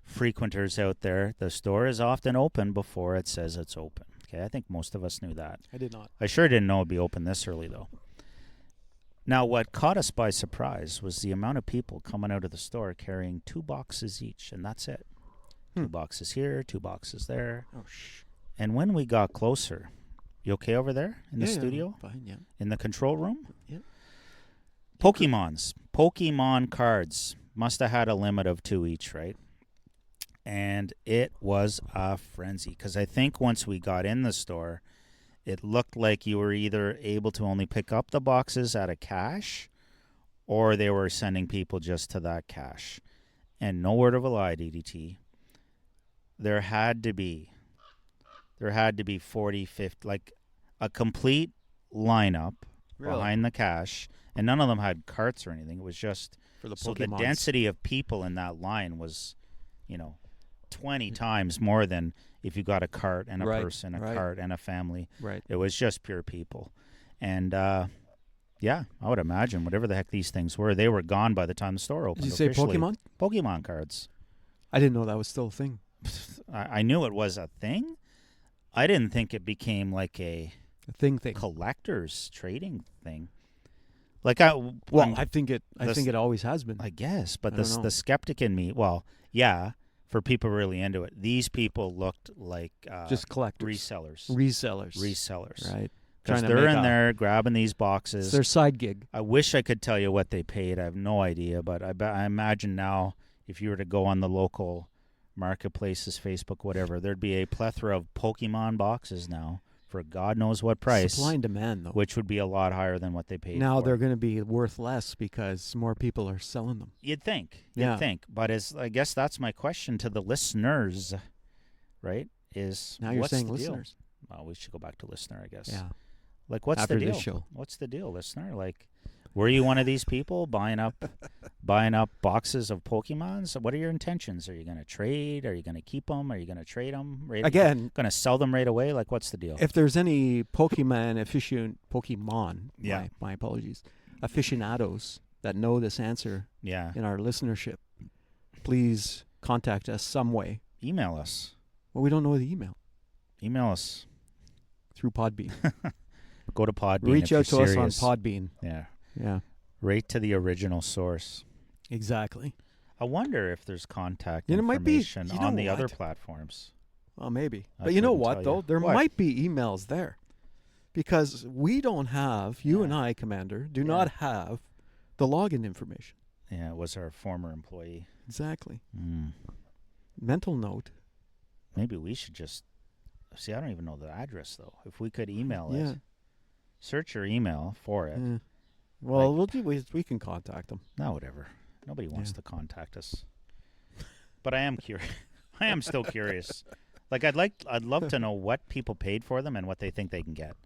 frequenters out there. The store is often open before it says it's open. Okay, I think most of us knew that. I did not. I sure didn't know it'd be open this early, though. Now, what caught us by surprise was the amount of people coming out of the store carrying 2 boxes each, and that's it. 2 boxes here, 2 boxes there. Oh, And when we got closer, you okay over there in the studio? Fine, yeah. In the control room? Yeah. Pokemon cards. Must have had a limit of 2 each, right? And it was a frenzy, because I think once we got in the store, it looked like you were either able to only pick up the boxes at a cash, or they were sending people just to that cash. And no word of a lie, DDT, there had to be 40, 50, like a complete lineup behind the cash, and none of them had carts or anything. It was just For the so Pokemons. the density of people in that line was, 20 times more than if you got a cart and a person, a cart and a family. Right. It was just pure people. And yeah, I would imagine whatever the heck these things were, they were gone by the time the store opened. Did you say officially. Pokemon? Pokemon cards. I didn't know that was still a thing. I knew it was a thing. I didn't think it became like a thing. collector's trading thing. I think it always has been. I guess, but the skeptic in me, yeah, for people really into it, these people looked like just collectors, resellers, right? Because they're in there grabbing these boxes. It's their side gig. I wish I could tell you what they paid. I have no idea, but I imagine now if you were to go on the local marketplaces, Facebook, whatever, there'd be a plethora of Pokemon boxes now for God knows what price. Supply and demand, though. Which would be a lot higher than what they paid now for. they're going to be worth less because more people are selling them. You'd think. But I guess that's my question to the listeners, right? Now you're saying listeners. Well, we should go back to listener, I guess. Yeah. What's After the deal? This show. What's the deal, listener? Were you one of these people buying up boxes of Pokemons? What are your intentions? Are you going to trade? Are you going to keep them? Are you going to trade them? Again, going to sell them right away? What's the deal? If there's any Pokemon, my apologies, aficionados that know this answer in our listenership, please contact us some way. Email us. Well, we don't know the email. Email us. Through Podbean. Go to Podbean. Reach out to serious. us on Podbean. Yeah. Right to the original source. Exactly. I wonder if there's contact information on the other platforms. Well, maybe. But you know what, though? There might be emails there. Because we don't have, you and I, Commander, do not have the login information. Yeah, it was our former employee. Exactly. Mental note. Maybe we should just... See, I don't even know the address, though. If we could email it. Search your email for it. Yeah. Well, we can contact them. No, whatever. Nobody wants to contact us. But I am curious. I am still curious. I'd love to know what people paid for them and what they think they can get.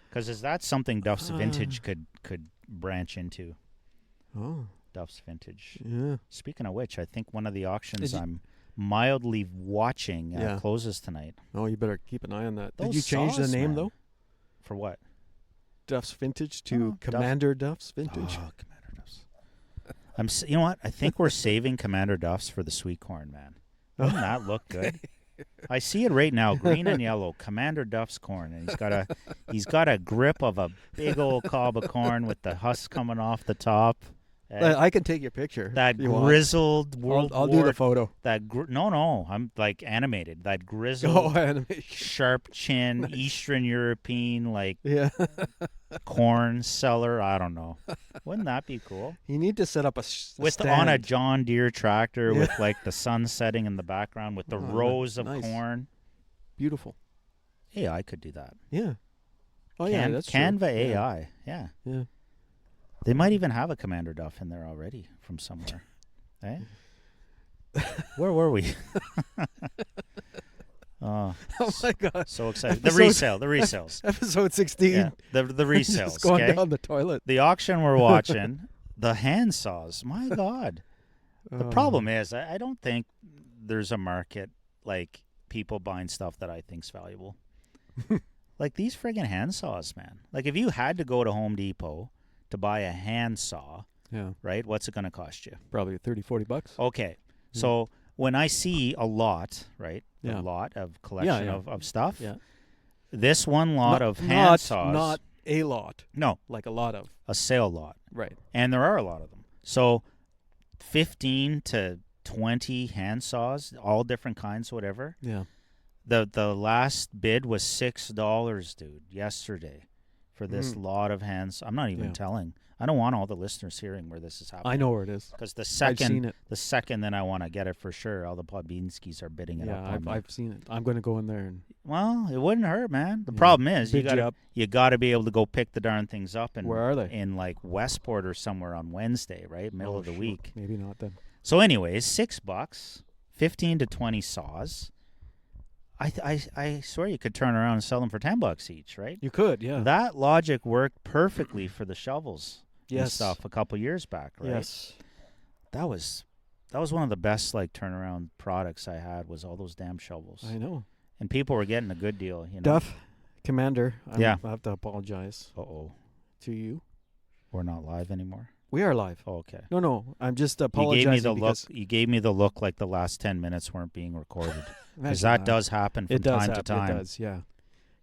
Because is that something Duff's Vintage could branch into? Oh. Duff's Vintage. Yeah. Speaking of which, I think one of the auctions I'm mildly watching closes tonight. Oh, you better keep an eye on that. Did you change the name, though? For what? Duff's Vintage to Commander Duff's Vintage. Oh, Commander Duff's. You know what? I think we're saving Commander Duff's for the sweet corn, man. Doesn't that look good? I see it right now, green and yellow. Commander Duff's corn, and he's got a grip of a big old cob of corn with the husk coming off the top. I can take your picture. That grizzled World I'll War. do the photo. No, I'm animated. That grizzled, sharp chin, Eastern European, corn seller. I don't know. Wouldn't that be cool? You need to set up a stand. On a John Deere tractor with the sun setting in the background with the rows of corn. Beautiful. AI could do that. Yeah. Oh yeah, that's Canva true. AI. Yeah. They might even have a Commander Duff in there already from somewhere. Eh? Where were we? Oh my God. So excited. The resales. Episode 16. Yeah, the resales. Just going down the toilet. The auction we're watching, the hand saws. My God. The problem is I don't think there's a market people buying stuff that I think's valuable. Like these friggin' hand saws, man. Like if you had to go to Home Depot to buy a hand saw, right? What's it going to cost you? Probably $30-$40. Okay. So when I see a lot, right? A lot of collection of stuff. Yeah. This one lot of hand saws. Not a lot. No. Like a lot of. A sale lot. Right. And there are a lot of them. So 15 to 20 hand saws, all different kinds, whatever. Yeah. The last bid was $6, dude, yesterday for this lot of hands. I'm not even telling. I don't want all the listeners hearing where this is happening. I know where it is. Because the second then I want to get it for sure. All the Podbeanskis are bidding it up. Yeah, I've seen it. I'm going to go in there. Well, it wouldn't hurt, man. The problem is you got to be able to go pick the darn things up. And where are they? In like Westport or somewhere on Wednesday, right? Middle of the week. Maybe not then. So anyways, $6, 15 to 20 saws. I swear you could turn around and sell them for $10 each, right? You could, yeah. That logic worked perfectly for the shovels and stuff a couple years back, right? Yes. That was one of the best like turnaround products I had was all those damn shovels. I know. And people were getting a good deal, you know. Duff, Commander, I have to apologize. Uh-oh. To you. We're not live anymore. We are live. Oh, okay. No, I'm just apologizing. You gave me the look like the last 10 minutes weren't being recorded. Because that does happen from time to time. It does, yeah.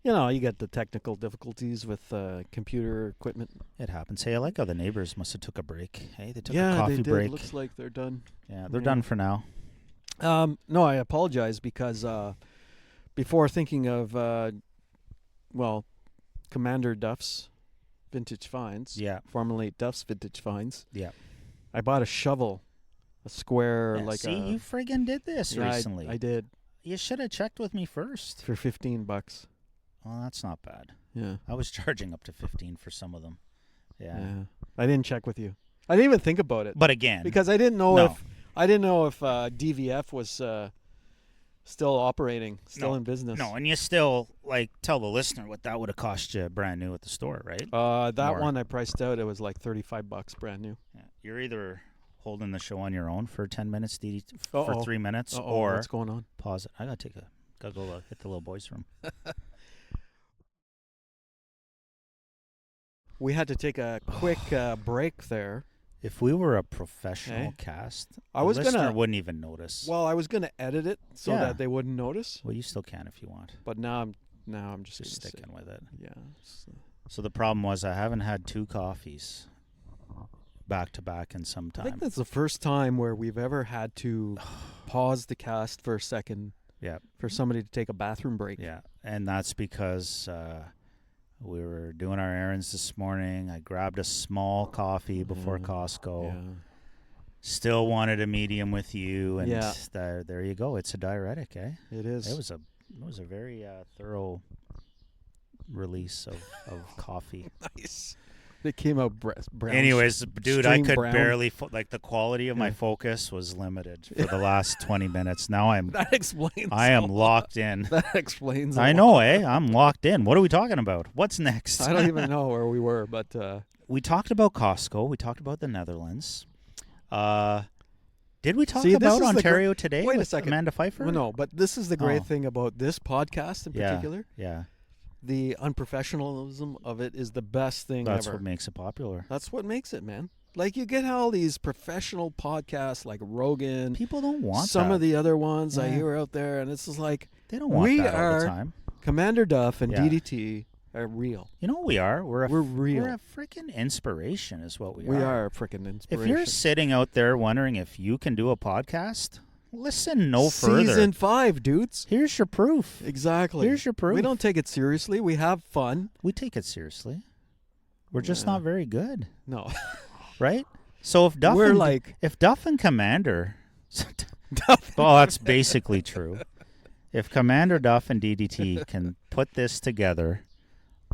You know, you get the technical difficulties with computer equipment. It happens. Hey, I like how the neighbors must have took a break. Hey, they took a coffee break. It looks like they're done. Yeah, they're done for now. No, I apologize because before thinking of, Commander Duff's Vintage Finds, formerly Duff's Vintage Finds, I bought a shovel, a square you friggin' did this recently. I did. You should have checked with me first. For $15. Well, that's not bad. Yeah. I was charging up to $15 for some of them. Yeah. I didn't check with you. I didn't even think about it. But again, because I didn't know if DVF was still operating, in business. No, and you still tell the listener what that would have cost you brand new at the store, right? That one I priced out. It was like $35 brand new. Yeah. You're either holding the show on your own for 10 minutes, for 3 minutes, or what's going on? Pause it. I gotta go hit the little boys' room. We had to take a quick break there. If we were a professional cast, the listener wouldn't even notice. Well, I was gonna edit it so that they wouldn't notice. Well, you still can if you want. But now I'm just sticking with it. Yeah. So the problem was I haven't had 2 coffees back to back in some time. I think that's the first time where we've ever had to pause the cast for a second. Yeah. For somebody to take a bathroom break. Yeah, and that's because we were doing our errands this morning. I grabbed a small coffee before Costco. Yeah. Still wanted a medium with you, and there you go. It's a diuretic, eh? It is. It was a very thorough release of coffee. Nice. It came out brown. Anyways, dude, I could barely the quality of my focus was limited for the last 20 minutes. Now that explains. I am locked in. That explains. I know, eh? I'm locked in. What are we talking about? What's next? I don't even know where we were, but we talked about Costco. We talked about the Netherlands. Did we talk about Ontario today? Wait a second, Amanda Pfeiffer. Well, no, but this is the great thing about this podcast in particular. Yeah. The unprofessionalism of it is the best thing ever. That's what makes it popular. That's what makes it, man. Like, you get all these professional podcasts like Rogan. People don't want some of the other ones I hear out there, and it's just like, they don't want that all the time. Commander Duff and DDT are real. You know what we are? We're real. We're a freaking inspiration is what we are. We are a freaking inspiration. If you're sitting out there wondering if you can do a podcast, listen no further. Season 5, dudes. Here's your proof. Exactly. Here's your proof. We don't take it seriously. We have fun. We take it seriously. We're just not very good. No. Right? So if Duff and Commander well, that's basically true. If Commander Duff and DDT can put this together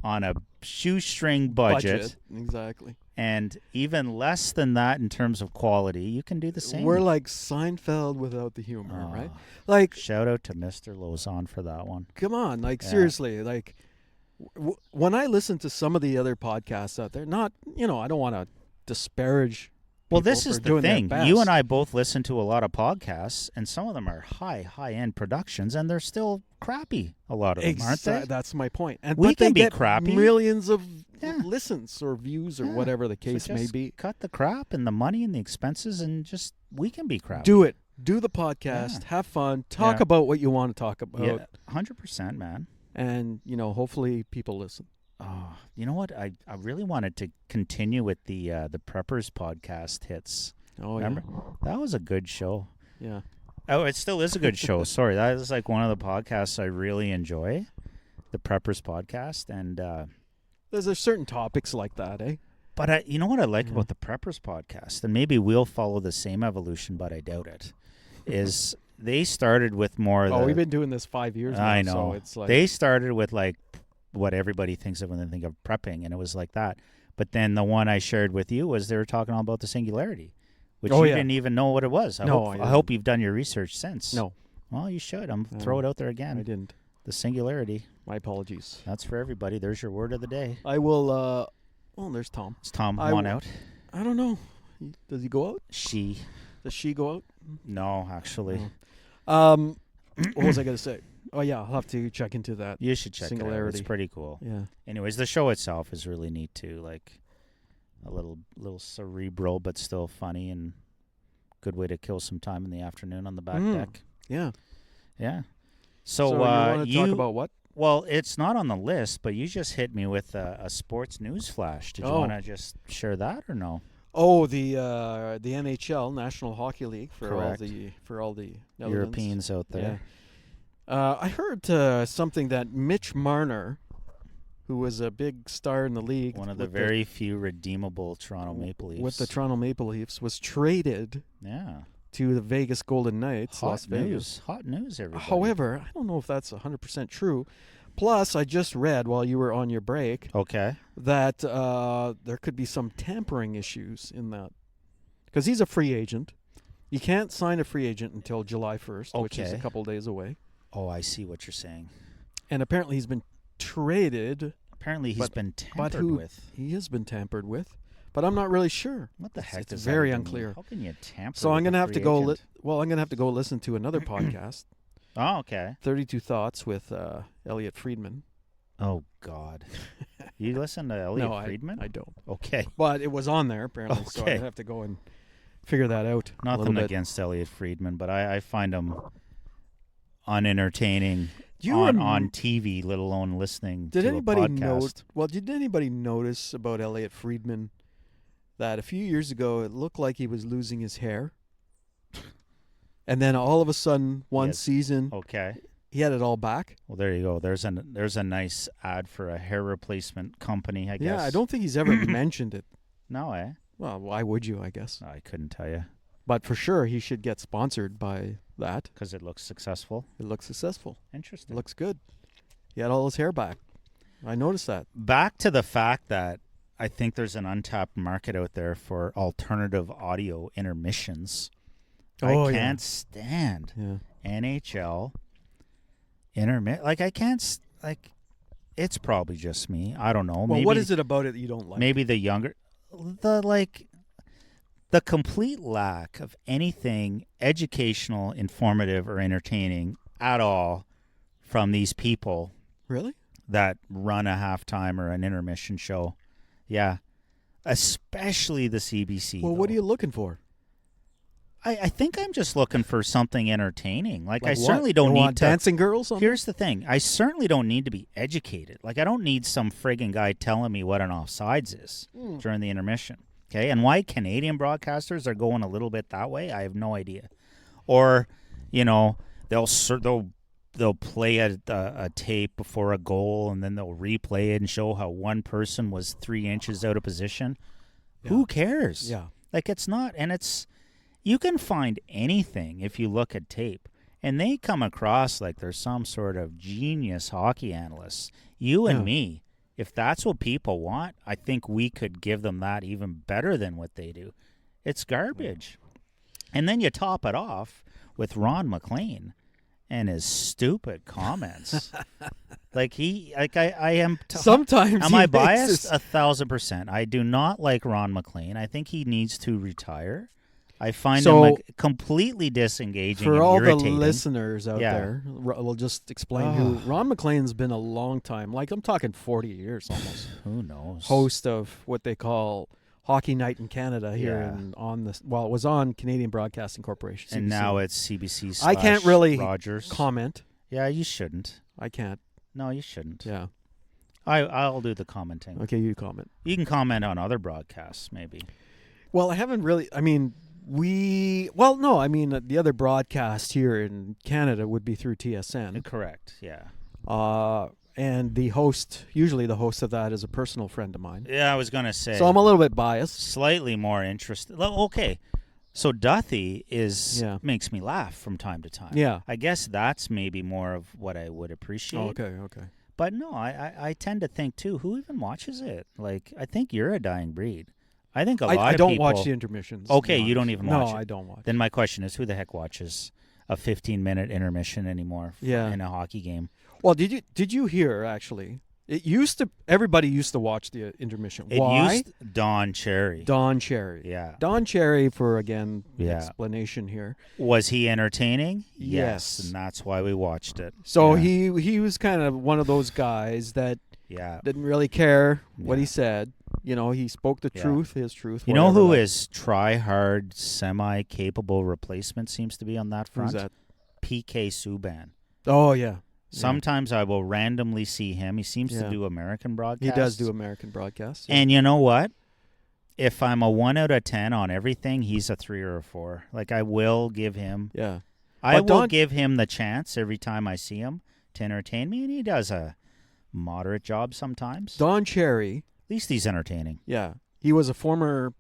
on a shoestring budget. Exactly. And even less than that in terms of quality, you can do the same. We're like Seinfeld without the humor, right? Like, shout out to Mr. Lozon for that one. Come on, seriously, when I listen to some of the other podcasts out there, I don't want to disparage Well, this for is the doing their thing. best. You and I both listen to a lot of podcasts, and some of them are high-end productions, and they're still crappy, a lot of them, aren't they? That's my point. And We but they can be get crappy. millions of Yeah. listens or views or Yeah. whatever the So case may just be. cut the crap and the money and the expenses, and just we can be crappy. Do it. Do the podcast. Yeah. Have fun. Talk Yeah. about what you want to talk about. Yeah, 100%, man. And, hopefully people listen. Oh, you know what? I really wanted to continue with the Preppers podcast hits. Oh, Remember? That was a good show. Yeah. Oh, it still is a good show. Sorry, that is like one of the podcasts I really enjoy, the Preppers podcast. And There's certain topics like that, eh? but you know what I like about the Preppers podcast, and maybe we'll follow the same evolution, but I doubt it, is they started with more. We've been doing this 5 years now. I know. So it's like They started with like what everybody thinks of when they think of prepping, and it was like that. But then the one I shared with you was they were talking all about the singularity, which you didn't even know what it was. I hope you've done your research since. No. Well, you should. Throw it out there again. I didn't. The singularity. My apologies. That's for everybody. There's your word of the day. I will, there's Tom. Is Tom one out? I don't know. Does he go out? She. Does she go out? No, actually. What was I going to say? Oh, yeah, I'll have to check into that. You should check Singularity. it out. It's pretty cool. Yeah. Anyways, the show itself is really neat too. Like a little cerebral, but still funny, and good way to kill some time in the afternoon on the back deck. Yeah. Yeah. So you want to talk about what? Well, it's not on the list, but you just hit me with a sports news flash. Did you want to just share that or no? Oh, the NHL, National Hockey League, for all the Netherlands. Europeans out there. Yeah. I heard something that Mitch Marner, who was a big star in the league, one of the very few redeemable Toronto Maple Leafs, with the Toronto Maple Leafs, was traded. Yeah. To the Vegas Golden Knights, Las Vegas. Hot news, everybody. However, I don't know if that's 100% true. Plus, I just read while you were on your break that there could be some tampering issues in that. Because he's a free agent. You can't sign a free agent until July 1st, which is a couple days away. Oh, I see what you're saying. And apparently he's been traded. Apparently he's been tampered with. He has been tampered with. But I'm not really sure. What the heck? It's very unclear. How can you tamper? So I'm going to have to go. I'm going to have to go listen to another podcast. Oh, okay. 32 Thoughts with Elliot Friedman. Oh God, you listen to Elliot Friedman? I don't. Okay, but it was on there apparently, so I have to go and figure that out. Nothing against Elliot Friedman, but I find him unentertaining on TV, let alone listening to a podcast. Did anybody notice about Elliot Friedman that a few years ago it looked like he was losing his hair, and then all of a sudden one season, he had it all back? Well, there you go. There's a nice ad for a hair replacement company, I guess. Yeah, I don't think he's ever mentioned it. No, eh? Well, why would you? I guess I couldn't tell you. But for sure, he should get sponsored by that because it looks successful. It looks successful. Interesting. It looks good. He had all his hair back. I noticed that. Back to the fact that I think there's an untapped market out there for alternative audio intermissions. I can't stand NHL intermit. Like I can't. Like it's probably just me. I don't know. Well, maybe what is it about it that you don't like? Maybe the younger, the complete lack of anything educational, informative, or entertaining at all from these people. Really? That run a halftime or an intermission show. Yeah. Especially the CBC. Well, what are you looking for? I think I'm just looking for something entertaining. Like I certainly don't need to. Dancing girls? Here's the thing. I certainly don't need to be educated. Like I don't need some friggin' guy telling me what an offsides is during the intermission. Okay? And why Canadian broadcasters are going a little bit that way, I have no idea. Or, they'll play a tape before a goal and then they'll replay it and show how one person was 3 inches out of position. Yeah. Who cares? Yeah. Like it's not, and it's, you can find anything if you look at tape. And they come across like they're some sort of genius hockey analysts. You and me, if that's what people want, I think we could give them that even better than what they do. It's garbage. And then you top it off with Ron McLean. and his stupid comments. I am. Sometimes am I biased? 1,000%. I do not like Ron MacLean. I think he needs to retire. I find him completely disengaging. For and all irritating. the listeners out there, we'll just explain who Ron MacLean's been a long time. Like I'm talking 40 years almost. Who knows? Host of what they call Hockey Night in Canada here, and it was on Canadian Broadcasting Corporation, CBC. And now it's CBC. I can't really Rogers. comment. Yeah, you shouldn't. I can't. No, you shouldn't. Yeah. I'll do the commenting. Okay, you comment. You can comment on other broadcasts, maybe. Well, I haven't really. I mean, the other broadcast here in Canada would be through TSN. Correct. Yeah. And usually the host of that is a personal friend of mine. Yeah, I was gonna say. So I'm a little bit biased. Slightly more interested. Okay. So Duffy makes me laugh from time to time. Yeah. I guess that's maybe more of what I would appreciate. Oh, okay. But no, I tend to think too, who even watches it? Like, I think you're a dying breed. I think a lot of people... I don't watch the intermissions. Okay, you don't even watch it. No, I don't watch. Then my question is, who the heck watches a 15-minute intermission anymore in a hockey game? Well, did you hear, actually... Everybody used to watch the intermission. Why? Don Cherry. Yeah. Don Cherry, for, again, explanation here. Was he entertaining? Yes. And that's why we watched it. So he was kind of one of those guys that didn't really care what he said. You know, he spoke the truth, his truth. You know who his try-hard, semi-capable replacement seems to be on that front? Who's that? PK Subban. Oh, yeah. Sometimes I will randomly see him. He seems to do American broadcasts. He does do American broadcasts. Yeah. And you know what? If I'm a 1 out of 10 on everything, he's a 3 or a 4. Like, I will give him... Yeah. I will give him the chance every time I see him to entertain me, and he does a moderate job sometimes. Don Cherry... At least he's entertaining. Yeah. He was a former...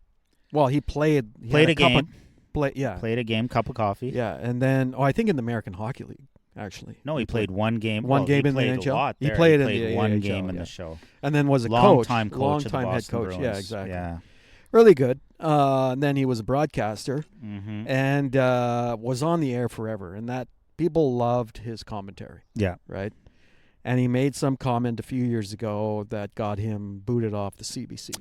Well, he played a game. Played a game, cup of coffee. Yeah, and then... I think in the American Hockey League. Actually, no, he played one game. One game in the NHL. A lot there. He played one AHL, game in the show, and then was a long-time head coach. Bruins. Yeah, exactly. Yeah, really good. And then he was a broadcaster, and was on the air forever. And that people loved his commentary. Yeah, right. And he made some comment a few years ago that got him booted off the CBC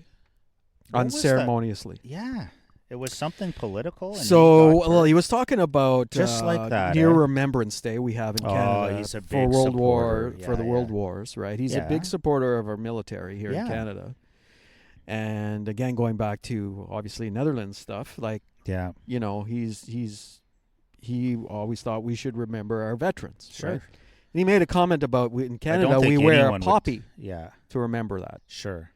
unceremoniously. Yeah. It was something political. And he was talking about just like that near Remembrance Day we have in Canada he's a big supporter. The World Wars, right? He's a big supporter of our military here in Canada. And again, going back to obviously Netherlands stuff, you know, he always thought we should remember our veterans. Sure. Right? And he made a comment about in Canada we wear a poppy to remember that. Sure.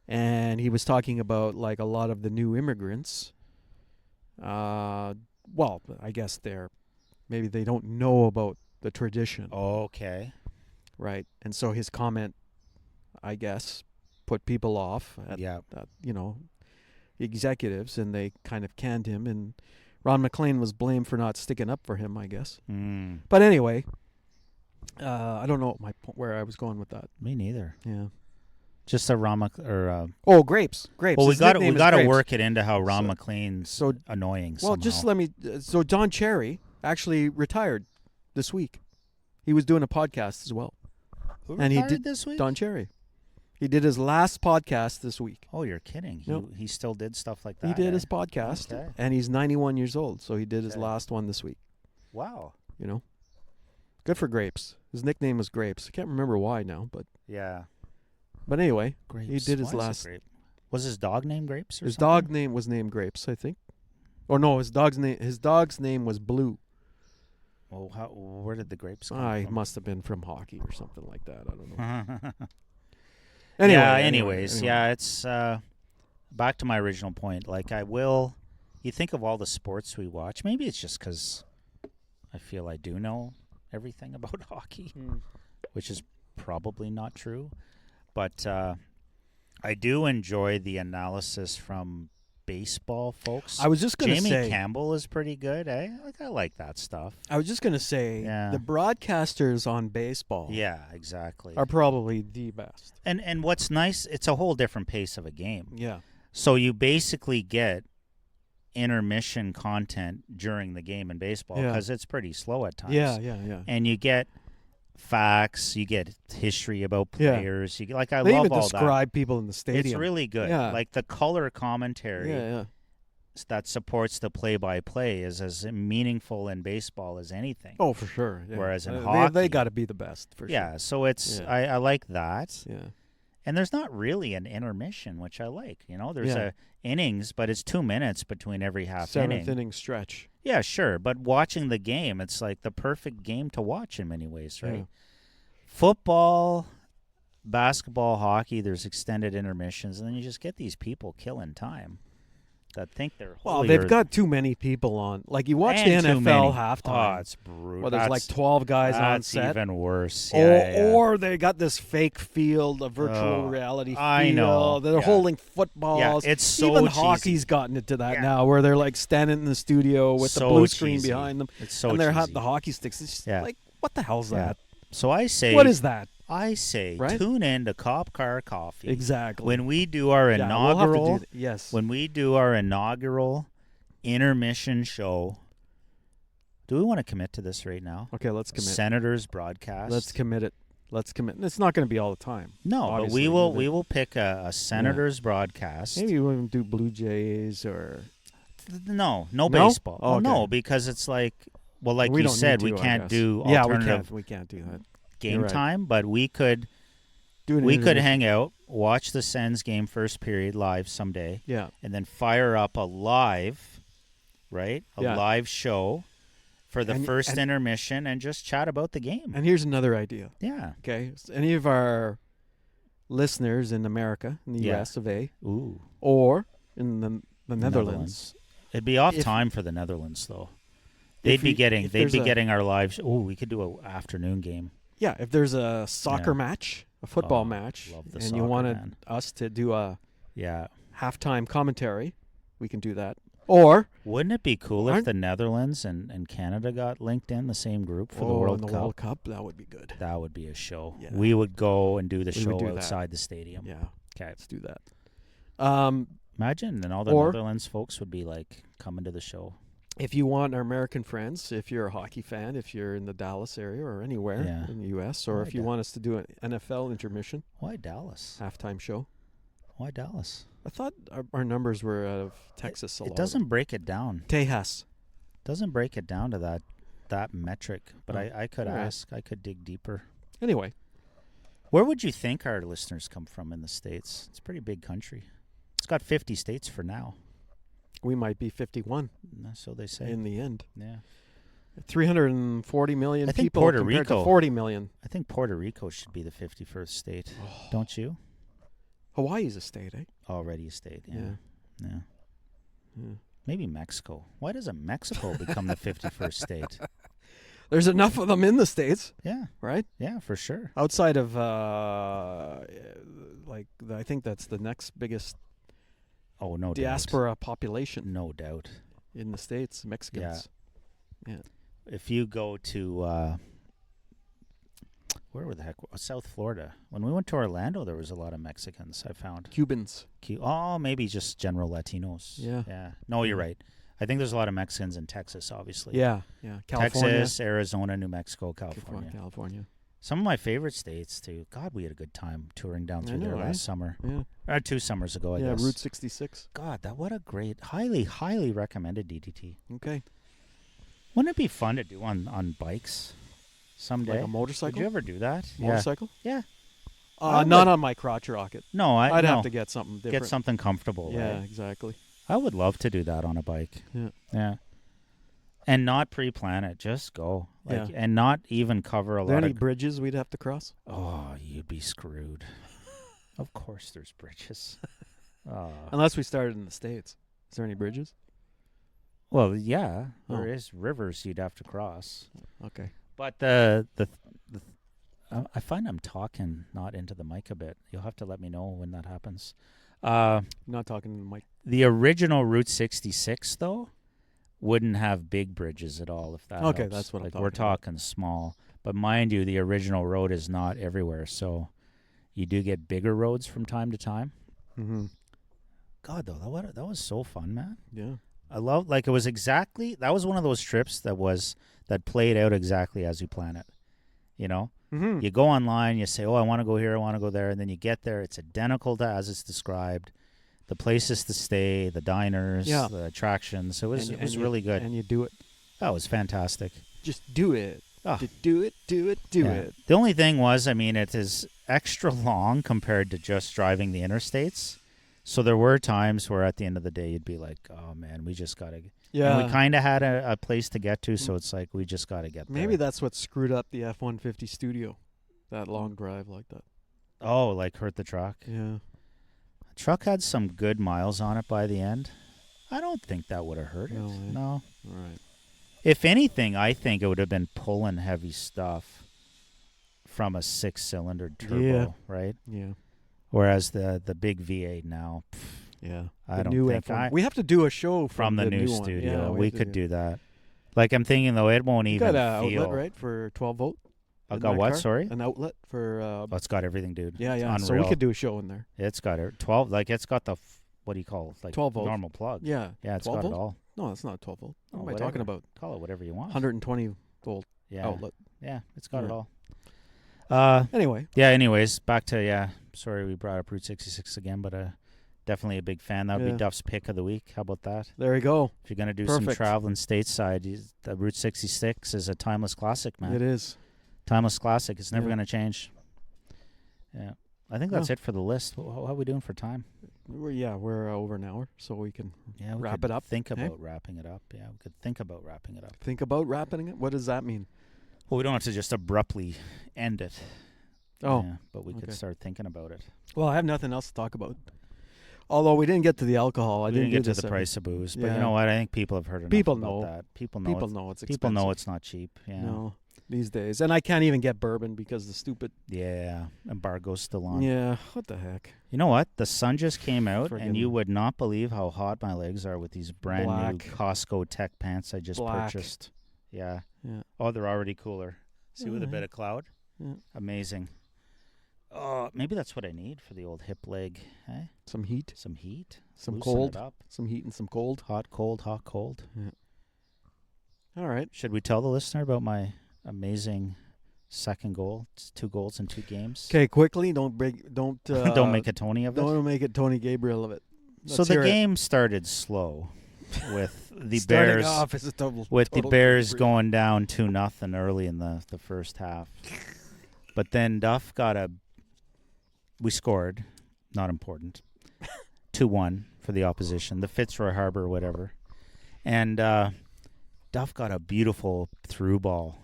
And he was talking about like a lot of the new immigrants. Well, I guess maybe they don't know about the tradition. Oh, okay. Right. And so his comment, I guess, put people off at you know, the executives, and they kind of canned him. And Ron MacLean was blamed for not sticking up for him, I guess. But anyway, I don't know where I was going with that. Me neither. Yeah. Just a Ron grapes. Well, we got to work it into how Ron MacLean's annoying. Well, just let me. So Don Cherry actually retired this week. He was doing a podcast as well. Who retired this week? Don Cherry. He did his last podcast this week. Oh, you're kidding! He still did stuff like that. He did his podcast, and he's 91 years old. So he did his last one this week. Wow. You know, good for Grapes. His nickname was Grapes. I can't remember why now, but yeah. But anyway, Grapes. He did his last. Was his dog named Grapes? His dog name was named Grapes, I think. Or no, his dog's name was Blue. Well, where did the grapes come from? Must have been from hockey or something like that. I don't know. Anyway. It's back to my original point. Like, you think of all the sports we watch. Maybe it's just because I feel I do know everything about hockey, which is probably not true. But I do enjoy the analysis from baseball folks. I was just going to say Jamie Campbell is pretty good, eh? I like that stuff. I was just going to say the broadcasters on baseball exactly. are probably the best. And what's nice, it's a whole different pace of a game. Yeah. So you basically get intermission content during the game in baseball because it's pretty slow at times. Yeah. And you get facts, you get history about players. You get, I they love even all describe people in the stadium. It's really good. Yeah. Like the color commentary. Yeah. That supports the play-by-play is as meaningful in baseball as anything. Oh, for sure. Yeah. Whereas in hockey, they got to be the best for sure. Yeah, so it's I like that. Yeah. And there's not really an intermission, which I like. There's a innings, but it's 2 minutes between every half inning. 7th inning stretch. Yeah, sure. But watching the game, it's like the perfect game to watch in many ways, right? Yeah. Football, basketball, hockey, there's extended intermissions, and then you just get these people killing time that think they're holier. Well, they've got too many people on. Like, you watch the And too NFL many. halftime. Oh, it's brutal. Well, there's like 12 guys on set. That's even worse. Or they got this fake field, a virtual reality field. I know. They're holding footballs. Yeah, it's so even cheesy. hockey's gotten into that now, where they're like standing in the studio with the blue screen cheesy. behind them. It's so and they're cheesy. the hockey sticks. It's just like, what the hell's that? So I say, what is that? I say, right? Tune in to Cop Car Coffee. Exactly. When we do our inaugural, we'll have to do when we do our inaugural intermission show, do we want to commit to this right now? Okay, let's commit. Senators broadcast. Let's commit it. Let's commit. It's not going to be all the time. No, obviously. but we will pick a Senators broadcast. Maybe we'll do Blue Jays or no baseball. Oh, okay. No, because it's like, well, like we you said, we can't do alternative we can't do that. game time, but we could hang out, watch the Sens game first period live someday. Yeah. And then fire up a live, live show for the first intermission and just chat about the game. And here's another idea. Yeah. Okay. So any of our listeners in America, in the U.S. of A, or in the Netherlands. It'd be off time for the Netherlands, though. They'd be getting our live. We could do an afternoon game. Yeah, if there's a soccer match, a football match, and you wanted us to do a halftime commentary, we can do that. Or wouldn't it be cool if the Netherlands and Canada got linked in the same group for the World Cup? World Cup, that would be good. That would be a show. Yeah. We would go and do the show outside the stadium. Yeah. Okay, let's do that. Imagine, and all the Netherlands folks would be like coming to the show. If you want our American friends, if you're a hockey fan, if you're in the Dallas area or anywhere in the U.S., or if you want us to do an NFL intermission. Why Dallas? Halftime show. Why Dallas? I thought our numbers were out of Texas a lot. It doesn't break it down. Tejas. Doesn't break it down to that metric, but I could ask. I could dig deeper. Anyway. Where would you think our listeners come from in the States? It's a pretty big country. It's got 50 states for now. We might be 51. So they say. In the end. Yeah. 340 million people Puerto compared Rico, to 40 million. I think Puerto Rico should be the 51st state. Don't you? Hawaii's a state, eh? Already a state, yeah. Maybe Mexico. Why doesn't Mexico become the 51st state? There's enough of them in the States. Yeah. Right? Yeah, for sure. Outside of, I think that's the next biggest diaspora population. No doubt. In the States, Mexicans. Yeah. If you go to, where the heck? South Florida. When we went to Orlando, there was a lot of Mexicans, I found. Cubans. Maybe just general Latinos. Yeah. Yeah. No, you're right. I think there's a lot of Mexicans in Texas, obviously. Yeah. California. Texas, Arizona, New Mexico, California. Some of my favorite states, too. God, we had a good time touring down through there last summer. Yeah. 2 summers ago, I guess. Yeah, Route 66. God, what a great, highly, highly recommended DDT. Okay. Wouldn't it be fun to do on bikes someday? Like a motorcycle? Did you ever do that? Motorcycle? Yeah. Not on my crotch rocket. No, I'd have to get something different. Get something comfortable. Yeah, right? Exactly. I would love to do that on a bike. Yeah. And not pre-plan it, just go. And not even cover a lot of... Are there any bridges we'd have to cross? Oh, you'd be screwed. Of course there's bridges. Unless we started in the States. Is there any bridges? Well, yeah. There is rivers you'd have to cross. Okay. But I find I'm talking not into the mic a bit. You'll have to let me know when that happens. Not talking to the mic. The original Route 66, though, wouldn't have big bridges at all, if that Okay, helps. that's what I'm talking We're talking small. But mind you, the original road is not everywhere, so you do get bigger roads from time to time. Mm-hmm. God, though, that was so fun, man. Yeah. I love, like, it was exactly, that was one of those trips that played out exactly as you plan it. You know? Mm-hmm. You go online, you say, oh, I want to go here, I want to go there. And then you get there. It's identical to as it's described. The places to stay, the diners, the attractions. It was really good. And you do it. That was fantastic. Just do it. Oh. Do it. The only thing was, I mean, it is extra long compared to just driving the interstates. So there were times where at the end of the day, you'd be like, oh, man, we just got to. Yeah. And we kind of had a place to get to, so it's like we just got to get there. Maybe that's what screwed up the F-150 Studio, that long drive like that. Oh, like hurt the truck? Yeah. The truck had some good miles on it by the end. I don't think that would have hurt it. No. All right. If anything, I think it would have been pulling heavy stuff from a 6-cylinder turbo, right? Yeah. Whereas the big V8 now, I don't think we have to do a show from the new studio. Yeah, we could do that. Like, I'm thinking, though, it won't even got an feel... outlet, right, for 12 volt? I got what, sorry? An outlet for... Oh, it's got everything, dude. Yeah. Unreal. So we could do a show in there. It's got it. 12, like, it's got the, what do you call it? Like 12 volt. Normal plug. Yeah. Yeah, it's got volt? it all. No, it's not 12 volt. What am I whatever. talking about? Call it whatever you want. 120 volt outlet. Yeah, it's got it all. Anyway. Yeah, anyways, back to, sorry we brought up Route 66 again, but definitely a big fan. That would be Duff's pick of the week. How about that? There you go. If you're going to do some traveling stateside, the Route 66 is a timeless classic, man. It is. Timeless classic. It's never going to change. Yeah. I think that's it for the list. How are we doing for time? We're over an hour, so we can wrap it up. Think about wrapping it up. Yeah, we could think about wrapping it up. Think about wrapping it? What does that mean? Well, we don't have to just abruptly end it. Oh. Yeah, but we could start thinking about it. Well, I have nothing else to talk about. Although we didn't get to the alcohol. We didn't get to the price of booze. But you know what? I think people have heard enough about that. People know it's expensive. People know it's not cheap. Yeah. No, these days. And I can't even get bourbon because the stupid... Yeah, embargo's still on. Yeah, what the heck? You know what? The sun just came out, and you would not believe how hot my legs are with these brand new Costco Tech pants I just purchased. Yeah. Oh, they're already cooler. See, with a bit of cloud? Yeah. Amazing. Oh, maybe that's what I need for the old hip leg. Eh? Some heat. Some heat. Some Loosen cold. it up. Some heat and some cold. Hot, cold, hot, cold. Yeah. All right. Should we tell the listener about my amazing second goal? It's 2 goals in 2 games. Okay, quickly. Don't don't make a Tony of it. Don't make it Tony Gabriel of it. So the game started slow with the Bears the Bears going down 2-0 early in the first half. But then Duff we scored, not important. 2-1 for the opposition, the Fitzroy Harbor whatever. And Duff got a beautiful through ball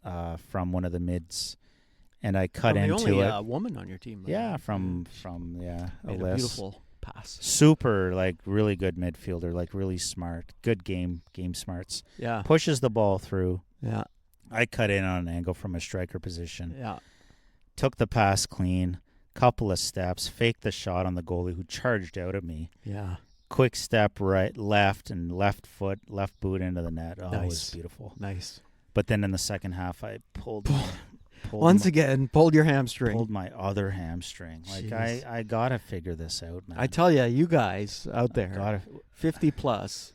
from one of the mids, and I cut into it. The only woman on your team. Yeah, from made a beautiful pass. Super, like, really good midfielder, like, really smart. Good game smarts. Yeah. Pushes the ball through. Yeah. I cut in on an angle from a striker position. Yeah. Took the pass clean, couple of steps, faked the shot on the goalie who charged out at me. Yeah. Quick step right, left, and left boot into the net. Oh, nice. It was beautiful. Nice. But then in the second half, I pulled your hamstring. Pulled my other hamstring. Like, I gotta figure this out, man. I tell you guys out there, 50 plus,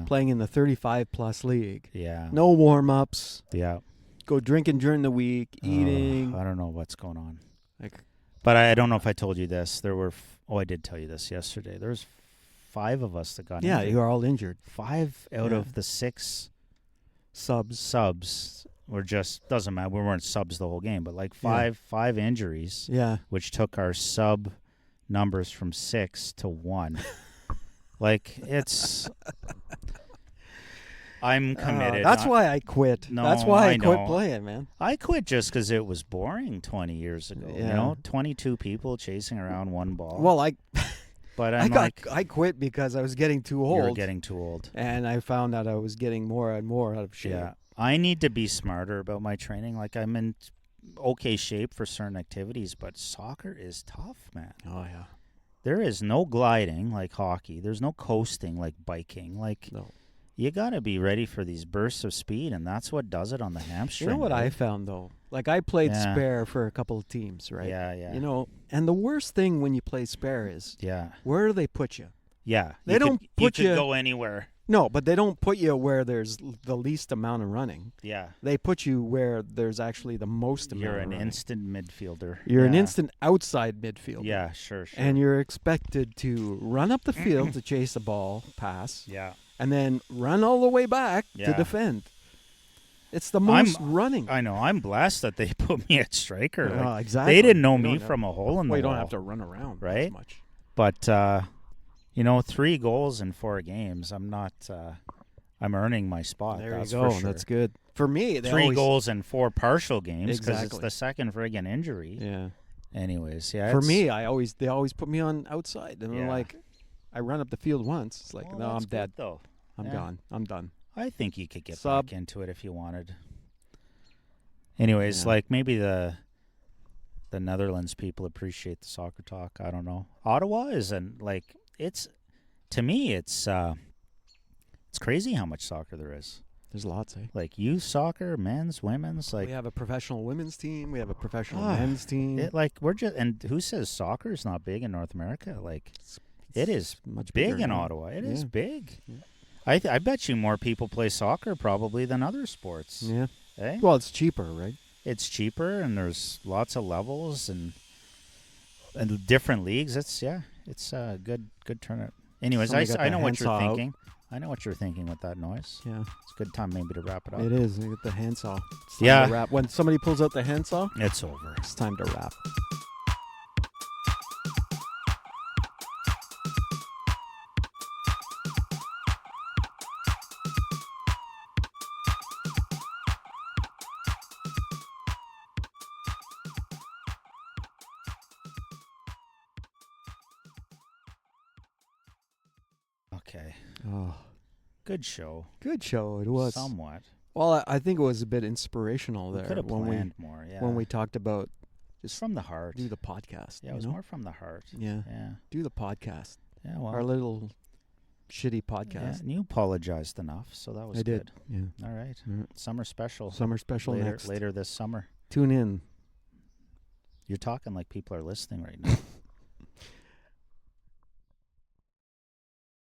playing in the 35 plus league. Yeah. No warm ups. Yeah. Go drinking during the week, eating. I don't know what's going on. But I don't know if I told you this. There were. I did tell you this yesterday. There was 5 of us that got injured. Yeah, you are all injured. 5 out of the 6 subs were just, doesn't matter. We weren't subs the whole game, but like 5 injuries. Yeah. Which took our sub numbers from 6 to 1. Like, it's. I'm committed. That's why I quit. No, that's why I quit know. playing, man. I quit just because it was boring 20 years ago. Yeah. You know, 22 people chasing around one ball. Well, I quit because I was getting too old. You were getting too old. And I found that I was getting more and more out of shape. Yeah. I need to be smarter about my training. Like, I'm in okay shape for certain activities, but soccer is tough, man. Oh, yeah. There is no gliding like hockey. There's no coasting like biking. Like, no. You got to be ready for these bursts of speed, and that's what does it on the hamstring. You know what I found, though? Like, I played spare for a couple of teams, right? Yeah. You know, and the worst thing when you play spare is where do they put you? Yeah. They don't put you. You could go anywhere. No, but they don't put you where there's the least amount of running. Yeah. They put you where there's actually the most amount of running. You're an instant midfielder. You're an instant outside midfielder. Yeah, sure. And you're expected to run up the field to chase a ball, pass. Yeah. And then run all the way back to defend. It's the most running. I know. I'm blessed that they put me at striker. Like, exactly. They didn't know me from a hole in the wall. You don't have to run around right? as much. But 3 goals in 4 games. I'm not. I'm earning my spot. There that's you go. For sure. That's good. For me, 3 goals in 4 partial games because it's Exactly. the second friggin' injury. Yeah. Anyways, yeah. For me, they always put me on outside, and I'm Yeah. like, I run up the field once. It's like, Well, no, I'm that's dead. good, though. I'm gone. I'm done. I think you could get Sub. back into it if you wanted. Anyways, like maybe the Netherlands people appreciate the soccer talk. I don't know. Ottawa isn't like it's to me. It's crazy how much soccer there is. There's lots, eh? Like youth soccer, men's, women's. Like we have a professional women's team. We have a professional men's team. We're just and who says soccer is not big in North America? Like it is much big bigger in now. Ottawa. It is big. Yeah. I bet you more people play soccer probably than other sports. Yeah. Eh? Well, it's cheaper, right? It's cheaper, and there's lots of levels and different leagues. It's a good turnout. Anyways, I know what you're thinking. I know what you're thinking with that noise. Yeah, it's a good time maybe to wrap it up. It is. You get the handsaw. It's time to wrap. When somebody pulls out the handsaw, it's over. It's time to wrap. Okay. Oh, good show. Good show. It was somewhat. Well, I think it was a bit inspirational there. We could have planned more. Yeah. When we talked about just from the heart, do the podcast. Yeah, it was more from the heart. Yeah. Yeah. Do the podcast. Yeah. Well, our little shitty podcast. Yeah, and you apologized enough, so that was good. Yeah. All right. Summer special later this summer. Tune in. You're talking like people are listening right now.